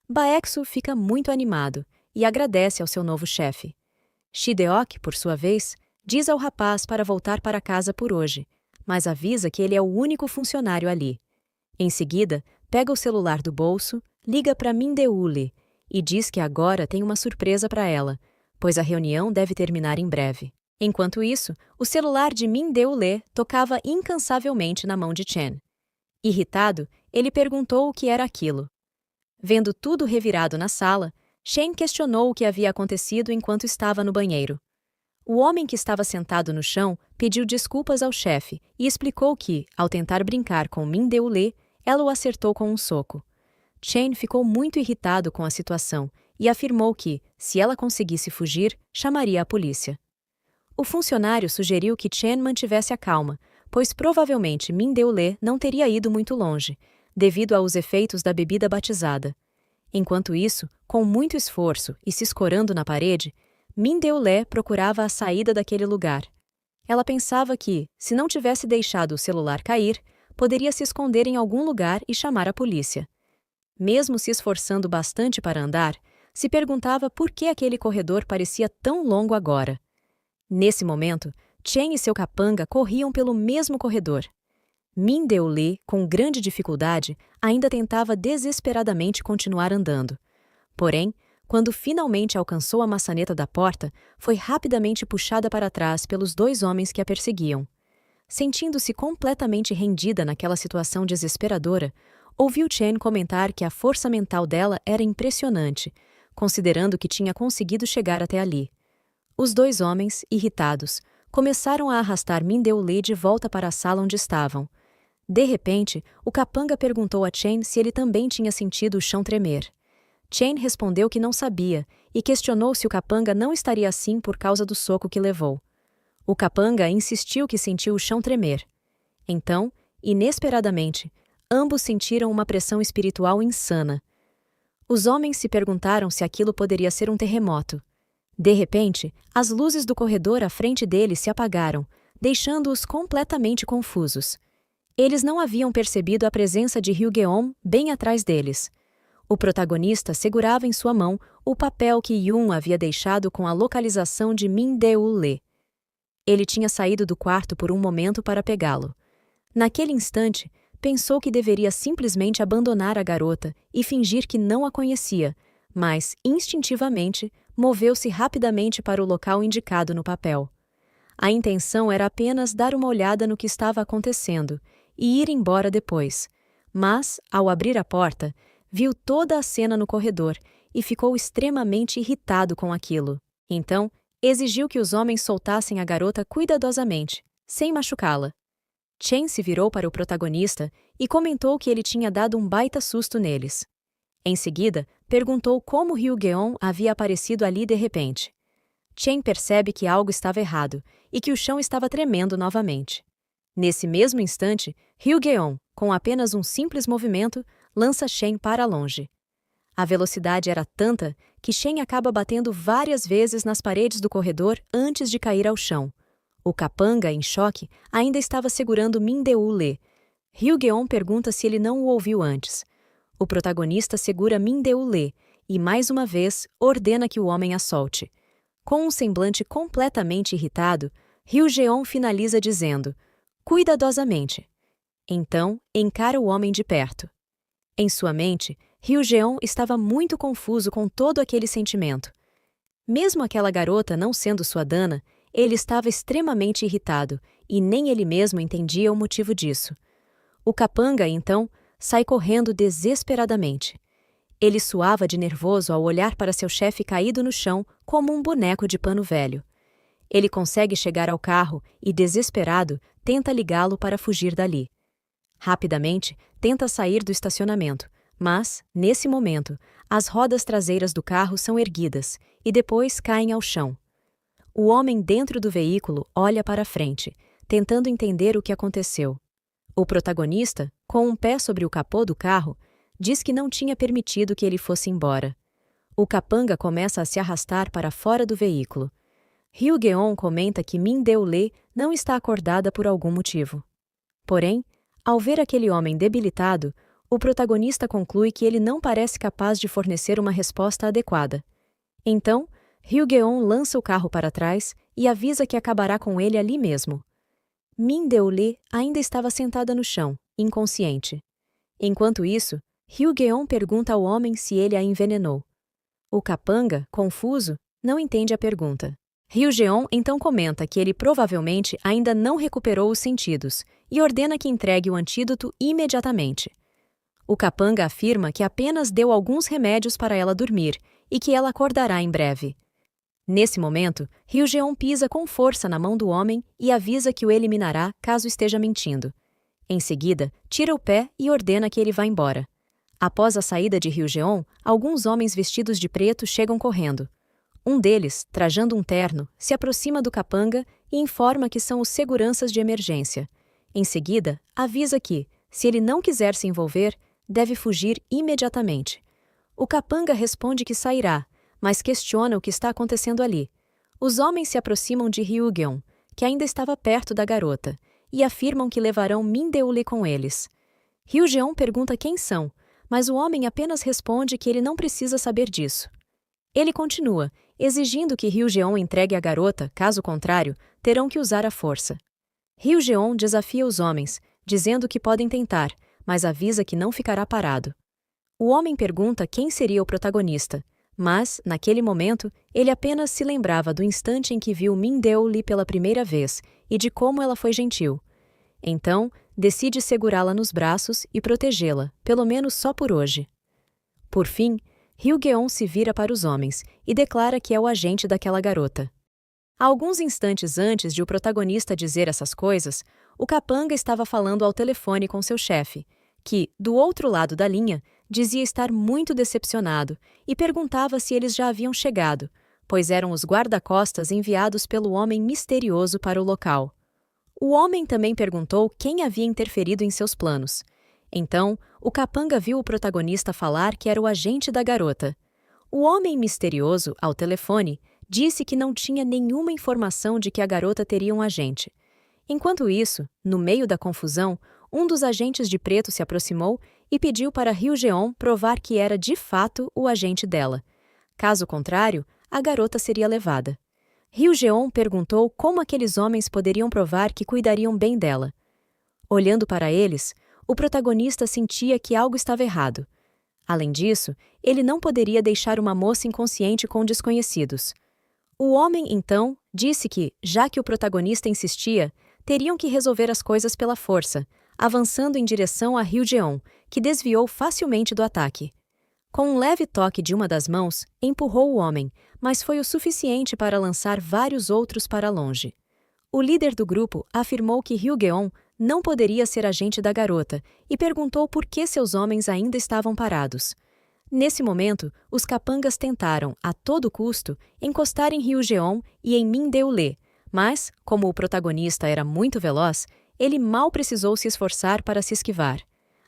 Baeksu fica muito animado e agradece ao seu novo chefe. Shideok, por sua vez, diz ao rapaz para voltar para casa por hoje, mas avisa que ele é o único funcionário ali. Em seguida, pega o celular do bolso, liga para Min Deo-lee e diz que agora tem uma surpresa para ela, pois a reunião deve terminar em breve. Enquanto isso, o celular de Min Deo-lee tocava incansavelmente na mão de Chen. Irritado, ele perguntou o que era aquilo. Vendo tudo revirado na sala, Chen questionou o que havia acontecido enquanto estava no banheiro. O homem que estava sentado no chão pediu desculpas ao chefe e explicou que, ao tentar brincar com Min Deo-lee, ela o acertou com um soco. Chen ficou muito irritado com a situação e afirmou que, se ela conseguisse fugir, chamaria a polícia. O funcionário sugeriu que Chen mantivesse a calma, pois provavelmente Min Deo-lee não teria ido muito longe, devido aos efeitos da bebida batizada. Enquanto isso, com muito esforço e se escorando na parede, Min Deolé procurava a saída daquele lugar. Ela pensava que, se não tivesse deixado o celular cair, poderia se esconder em algum lugar e chamar a polícia. Mesmo se esforçando bastante para andar, se perguntava por que aquele corredor parecia tão longo agora. Nesse momento, Chen e seu capanga corriam pelo mesmo corredor. Min Deolé, com grande dificuldade, ainda tentava desesperadamente continuar andando. Porém, quando finalmente alcançou a maçaneta da porta, foi rapidamente puxada para trás pelos 2 homens que a perseguiam. Sentindo-se completamente rendida naquela situação desesperadora, ouviu Chen comentar que a força mental dela era impressionante, considerando que tinha conseguido chegar até ali. Os 2 homens, irritados, começaram a arrastar Min Deolé de volta para a sala onde estavam. De repente, o capanga perguntou a Chen se ele também tinha sentido o chão tremer. Chen respondeu que não sabia e questionou se o capanga não estaria assim por causa do soco que levou. O capanga insistiu que sentiu o chão tremer. Então, inesperadamente, ambos sentiram uma pressão espiritual insana. Os homens se perguntaram se aquilo poderia ser um terremoto. De repente, as luzes do corredor à frente deles se apagaram, deixando-os completamente confusos. Eles não haviam percebido a presença de Hyo-geon bem atrás deles. O protagonista segurava em sua mão o papel que Yoon havia deixado com a localização de Min Deolé. Ele tinha saído do quarto por um momento para pegá-lo. Naquele instante, pensou que deveria simplesmente abandonar a garota e fingir que não a conhecia, mas, instintivamente, moveu-se rapidamente para o local indicado no papel. A intenção era apenas dar uma olhada no que estava acontecendo e ir embora depois. Mas, ao abrir a porta, viu toda a cena no corredor e ficou extremamente irritado com aquilo. Então, exigiu que os homens soltassem a garota cuidadosamente, sem machucá-la. Chen se virou para o protagonista e comentou que ele tinha dado um baita susto neles. Em seguida, perguntou como Hyo-geon havia aparecido ali de repente. Chen percebe que algo estava errado e que o chão estava tremendo novamente. Nesse mesmo instante, Hyo-geon, com apenas um simples movimento, lança Chen para longe. A velocidade era tanta que Chen acaba batendo várias vezes nas paredes do corredor antes de cair ao chão. O capanga, em choque, ainda estava segurando Min Deolé. Hyo-geon pergunta se ele não o ouviu antes. O protagonista segura Min Deolé e, mais uma vez, ordena que o homem a solte. Com um semblante completamente irritado, Hyo-geon finaliza dizendo: cuidadosamente. Então, encara o homem de perto. Em sua mente, Hyo-geon estava muito confuso com todo aquele sentimento. Mesmo aquela garota não sendo sua dana, ele estava extremamente irritado e nem ele mesmo entendia o motivo disso. O capanga, então, sai correndo desesperadamente. Ele suava de nervoso ao olhar para seu chefe caído no chão como um boneco de pano velho. Ele consegue chegar ao carro e, desesperado, tenta ligá-lo para fugir dali. Rapidamente, tenta sair do estacionamento, mas, nesse momento, as rodas traseiras do carro são erguidas e depois caem ao chão. O homem dentro do veículo olha para frente, tentando entender o que aconteceu. O protagonista, com um pé sobre o capô do carro, diz que não tinha permitido que ele fosse embora. O capanga começa a se arrastar para fora do veículo. Hyo-geon comenta que Min Deolé não está acordada por algum motivo. Porém, ao ver aquele homem debilitado, o protagonista conclui que ele não parece capaz de fornecer uma resposta adequada. Então, Hyo-geon lança o carro para trás e avisa que acabará com ele ali mesmo. Min Deolé ainda estava sentada no chão, inconsciente. Enquanto isso, Hyo-geon pergunta ao homem se ele a envenenou. O capanga, confuso, não entende a pergunta. Hyo-geon então comenta que ele provavelmente ainda não recuperou os sentidos e ordena que entregue o antídoto imediatamente. O capanga afirma que apenas deu alguns remédios para ela dormir e que ela acordará em breve. Nesse momento, Hyo-geon pisa com força na mão do homem e avisa que o eliminará caso esteja mentindo. Em seguida, tira o pé e ordena que ele vá embora. Após a saída de Hyo-geon, alguns homens vestidos de preto chegam correndo. Um deles, trajando um terno, se aproxima do capanga e informa que são os seguranças de emergência. Em seguida, avisa que, se ele não quiser se envolver, deve fugir imediatamente. O capanga responde que sairá, mas questiona o que está acontecendo ali. Os homens se aproximam de Ryugeon, que ainda estava perto da garota, e afirmam que levarão Mindeule com eles. Ryugeon pergunta quem são, mas o homem apenas responde que ele não precisa saber disso. Ele continua, exigindo que Ryugeon entregue a garota, caso contrário, terão que usar a força. Ryugeon desafia os homens, dizendo que podem tentar, mas avisa que não ficará parado. O homem pergunta quem seria o protagonista, mas, naquele momento, ele apenas se lembrava do instante em que viu Mindeule pela primeira vez e de como ela foi gentil. Então, decide segurá-la nos braços e protegê-la, pelo menos só por hoje. Por fim, Ryugeon se vira para os homens e declara que é o agente daquela garota. Alguns instantes antes de o protagonista dizer essas coisas, o capanga estava falando ao telefone com seu chefe, que, do outro lado da linha, dizia estar muito decepcionado e perguntava se eles já haviam chegado, pois eram os guarda-costas enviados pelo homem misterioso para o local. O homem também perguntou quem havia interferido em seus planos. Então, o capanga viu o protagonista falar que era o agente da garota. O homem misterioso, ao telefone, disse que não tinha nenhuma informação de que a garota teria um agente. Enquanto isso, no meio da confusão, um dos agentes de preto se aproximou e pediu para Ryugeon provar que era de fato o agente dela. Caso contrário, a garota seria levada. Ryugeon perguntou como aqueles homens poderiam provar que cuidariam bem dela. Olhando para eles, o protagonista sentia que algo estava errado. Além disso, ele não poderia deixar uma moça inconsciente com desconhecidos. O homem, então, disse que, já que o protagonista insistia, teriam que resolver as coisas pela força, avançando em direção a Ryugeon, que desviou facilmente do ataque. Com um leve toque de uma das mãos, empurrou o homem, mas foi o suficiente para lançar vários outros para longe. O líder do grupo afirmou que Ryugeon não poderia ser agente da garota e perguntou por que seus homens ainda estavam parados. Nesse momento, os capangas tentaram, a todo custo, encostar em Ryugeon e em Mindeule, mas, como o protagonista era muito veloz, ele mal precisou se esforçar para se esquivar.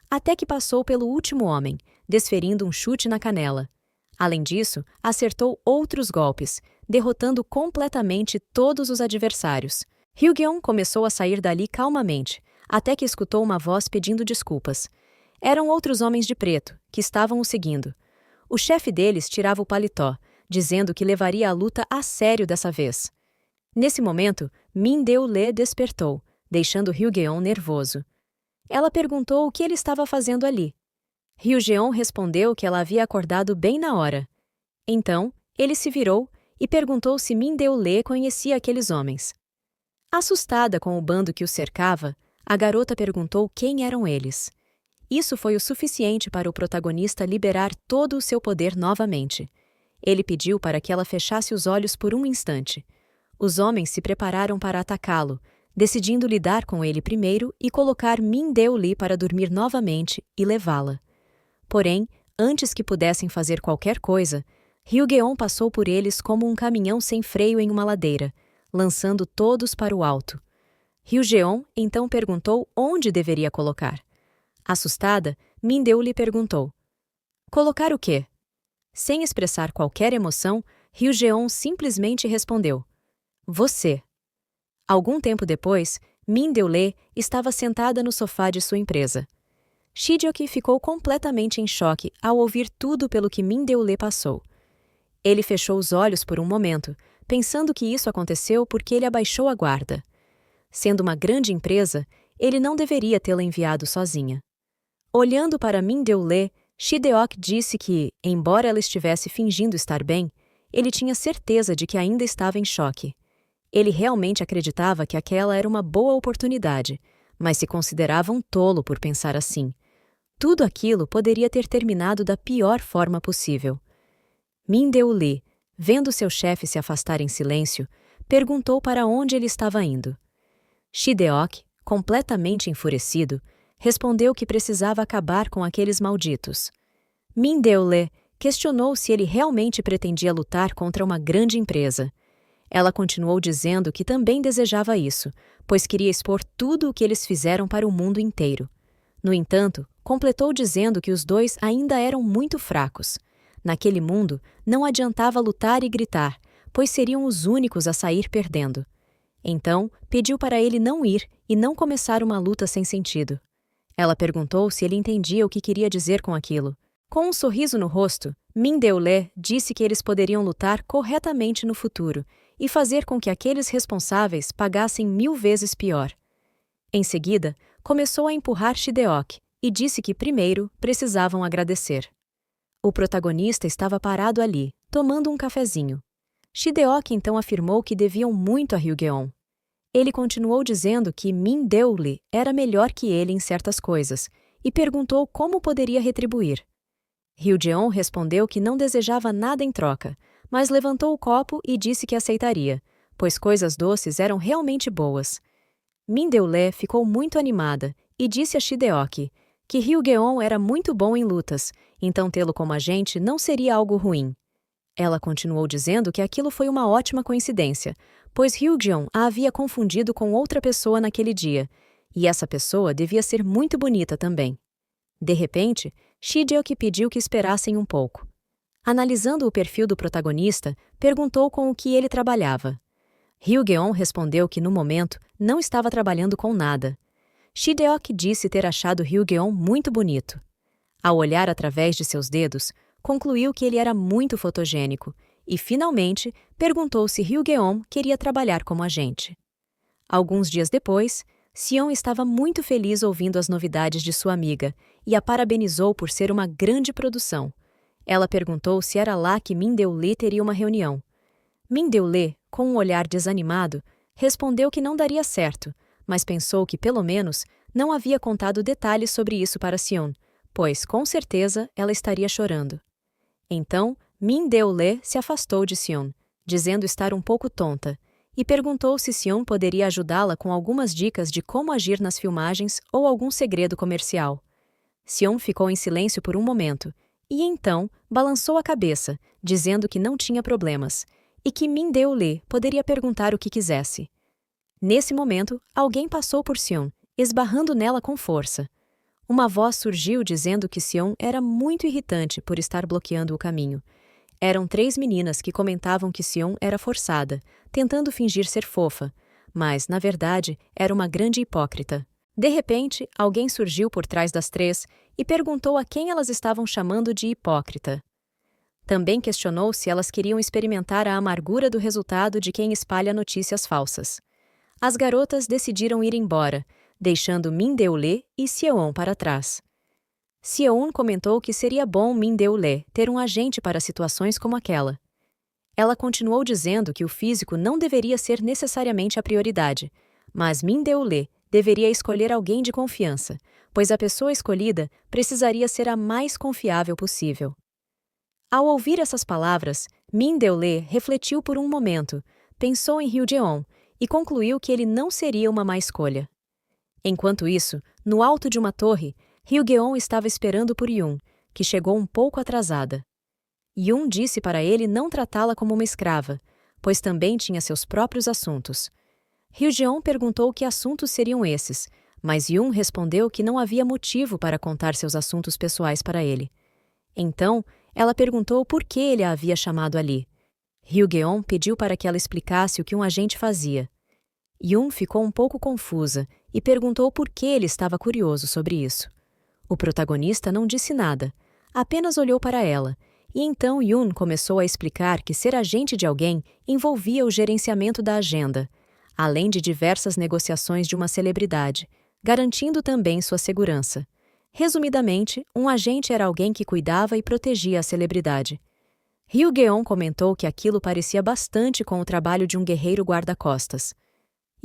Até que passou pelo último homem, desferindo um chute na canela. Além disso, acertou outros golpes, derrotando completamente todos os adversários. Ryugeon começou a sair dali calmamente, até que escutou uma voz pedindo desculpas. Eram outros homens de preto, que estavam o seguindo. O chefe deles tirava o paletó, dizendo que levaria a luta a sério dessa vez. Nesse momento, Mindeule despertou, deixando Ryugeon nervoso. Ela perguntou o que ele estava fazendo ali. Ryugeon respondeu que ela havia acordado bem na hora. Então, ele se virou e perguntou se Mindeule conhecia aqueles homens. Assustada com o bando que os cercava, a garota perguntou quem eram eles. Isso foi o suficiente para o protagonista liberar todo o seu poder novamente. Ele pediu para que ela fechasse os olhos por um instante. Os homens se prepararam para atacá-lo, decidindo lidar com ele primeiro e colocar Mindeule para dormir novamente e levá-la. Porém, antes que pudessem fazer qualquer coisa, Ryugeon passou por eles como um caminhão sem freio em uma ladeira, lançando todos para o alto. Ryugeon então perguntou onde deveria colocar. Assustada, Mindeule perguntou: "Colocar o quê?" Sem expressar qualquer emoção, Ryugeon simplesmente respondeu: "Você." Algum tempo depois, Mindeule estava sentada no sofá de sua empresa. Shigeoki ficou completamente em choque ao ouvir tudo pelo que Mindeule passou. Ele fechou os olhos por um momento, pensando que isso aconteceu porque ele abaixou a guarda. Sendo uma grande empresa, ele não deveria tê-la enviado sozinha. Olhando para Mindeule, Shideoki disse que, embora ela estivesse fingindo estar bem, ele tinha certeza de que ainda estava em choque. Ele realmente acreditava que aquela era uma boa oportunidade, mas se considerava um tolo por pensar assim. Tudo aquilo poderia ter terminado da pior forma possível. Mindeule, vendo seu chefe se afastar em silêncio, perguntou para onde ele estava indo. Shideoki, completamente enfurecido, respondeu que precisava acabar com aqueles malditos. Mindeule questionou se ele realmente pretendia lutar contra uma grande empresa. Ela continuou dizendo que também desejava isso, pois queria expor tudo o que eles fizeram para o mundo inteiro. No entanto, completou dizendo que os dois ainda eram muito fracos. Naquele mundo, não adiantava lutar e gritar, pois seriam os únicos a sair perdendo. Então, pediu para ele não ir e não começar uma luta sem sentido. Ela perguntou se ele entendia o que queria dizer com aquilo. Com um sorriso no rosto, Min Deolé disse que eles poderiam lutar corretamente no futuro e fazer com que aqueles responsáveis pagassem 1000 vezes pior. Em seguida, começou a empurrar Shideok e disse que primeiro precisavam agradecer. O protagonista estava parado ali, tomando um cafezinho. Shideok então afirmou que deviam muito a Ryugeon. Ele continuou dizendo que Min Deolé era melhor que ele em certas coisas e perguntou como poderia retribuir. Ryugeon respondeu que não desejava nada em troca, mas levantou o copo e disse que aceitaria, pois coisas doces eram realmente boas. Min Deolé ficou muito animada e disse a Shideok que Ryugeon era muito bom em lutas, então tê-lo como agente não seria algo ruim. Ela continuou dizendo que aquilo foi uma ótima coincidência, pois Ryugeon a havia confundido com outra pessoa naquele dia, e essa pessoa devia ser muito bonita também. De repente, Shideok pediu que esperassem um pouco. Analisando o perfil do protagonista, perguntou com o que ele trabalhava. Ryugeon respondeu que no momento não estava trabalhando com nada. Shideok disse ter achado Ryugeon muito bonito. Ao olhar através de seus dedos, concluiu que ele era muito fotogênico e, finalmente, perguntou se Ryugeon queria trabalhar como agente. Alguns dias depois, Sion estava muito feliz ouvindo as novidades de sua amiga e a parabenizou por ser uma grande produção. Ela perguntou se era lá que Min Deolé teria uma reunião. Min Deolé, com um olhar desanimado, respondeu que não daria certo, mas pensou que, pelo menos, não havia contado detalhes sobre isso para Sion, pois, com certeza, ela estaria chorando. Então, Min Deolé se afastou de Sion, dizendo estar um pouco tonta, e perguntou se Sion poderia ajudá-la com algumas dicas de como agir nas filmagens ou algum segredo comercial. Sion ficou em silêncio por um momento, e então balançou a cabeça, dizendo que não tinha problemas, e que Min Deolé poderia perguntar o que quisesse. Nesse momento, alguém passou por Sion, esbarrando nela com força. Uma voz surgiu dizendo que Sion era muito irritante por estar bloqueando o caminho. Eram 3 meninas que comentavam que Sion era forçada, tentando fingir ser fofa, mas, na verdade, era uma grande hipócrita. De repente, alguém surgiu por trás das 3 e perguntou a quem elas estavam chamando de hipócrita. Também questionou se elas queriam experimentar a amargura do resultado de quem espalha notícias falsas. As garotas decidiram ir embora, deixando Min Deolé e Seon para trás. Seon comentou que seria bom Min Deolé ter um agente para situações como aquela. Ela continuou dizendo que o físico não deveria ser necessariamente a prioridade, mas Min Deolé deveria escolher alguém de confiança, pois a pessoa escolhida precisaria ser a mais confiável possível. Ao ouvir essas palavras, Min Deolé refletiu por um momento, pensou em Ryugeon e concluiu que ele não seria uma má escolha. Enquanto isso, no alto de uma torre, Ryugeon estava esperando por Yun, que chegou um pouco atrasada. Yun disse para ele não tratá-la como uma escrava, pois também tinha seus próprios assuntos. Ryugeon perguntou que assuntos seriam esses, mas Yun respondeu que não havia motivo para contar seus assuntos pessoais para ele. Então, ela perguntou por que ele a havia chamado ali. Ryugeon pediu para que ela explicasse o que um agente fazia. Yun ficou um pouco confusa e perguntou por que ele estava curioso sobre isso. O protagonista não disse nada, apenas olhou para ela, e então Yun começou a explicar que ser agente de alguém envolvia o gerenciamento da agenda, além de diversas negociações de uma celebridade, garantindo também sua segurança. Resumidamente, um agente era alguém que cuidava e protegia a celebridade. Ryugeon comentou que aquilo parecia bastante com o trabalho de um guerreiro guarda-costas.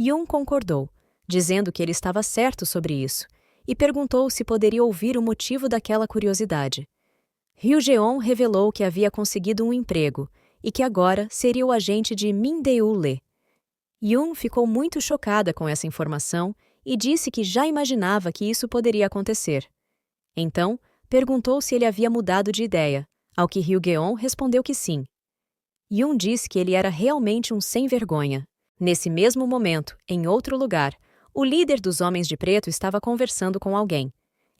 Yun concordou, dizendo que ele estava certo sobre isso, e perguntou se poderia ouvir o motivo daquela curiosidade. Ryugeon revelou que havia conseguido um emprego e que agora seria o agente de Min Deolé. Yun ficou muito chocada com essa informação e disse que já imaginava que isso poderia acontecer. Então, perguntou se ele havia mudado de ideia, ao que Ryugeon respondeu que sim. Yun disse que ele era realmente um sem-vergonha. Nesse mesmo momento, em outro lugar, o líder dos Homens de Preto estava conversando com alguém.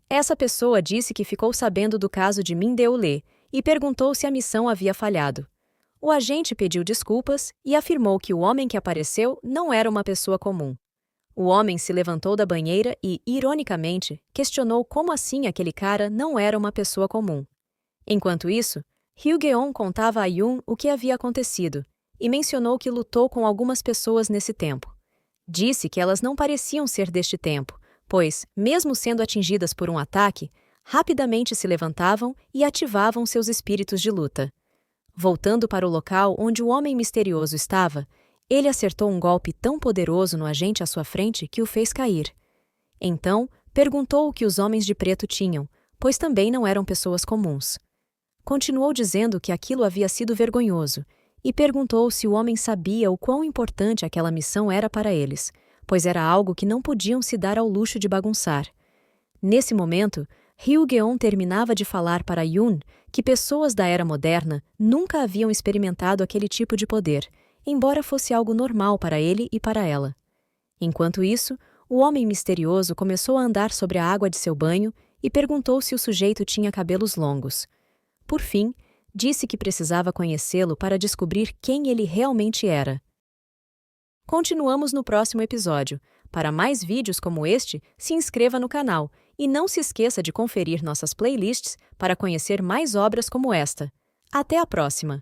Essa pessoa disse que ficou sabendo do caso de Min Deolé e perguntou se a missão havia falhado. O agente pediu desculpas e afirmou que o homem que apareceu não era uma pessoa comum. O homem se levantou da banheira e, ironicamente, questionou como assim aquele cara não era uma pessoa comum. Enquanto isso, Hyo-geon contava a Yoon o que havia acontecido e mencionou que lutou com algumas pessoas nesse tempo. Disse que elas não pareciam ser deste tempo, pois, mesmo sendo atingidas por um ataque, rapidamente se levantavam e ativavam seus espíritos de luta. Voltando para o local onde o homem misterioso estava, ele acertou um golpe tão poderoso no agente à sua frente que o fez cair. Então, perguntou o que os homens de preto tinham, pois também não eram pessoas comuns. Continuou dizendo que aquilo havia sido vergonhoso e perguntou se o homem sabia o quão importante aquela missão era para eles, pois era algo que não podiam se dar ao luxo de bagunçar. Nesse momento, Hyo-geon terminava de falar para Yoon que pessoas da era moderna nunca haviam experimentado aquele tipo de poder, embora fosse algo normal para ele e para ela. Enquanto isso, o homem misterioso começou a andar sobre a água de seu banho e perguntou se o sujeito tinha cabelos longos. Por fim, disse que precisava conhecê-lo para descobrir quem ele realmente era. Continuamos no próximo episódio. Para mais vídeos como este, se inscreva no canal e não se esqueça de conferir nossas playlists para conhecer mais obras como esta. Até a próxima!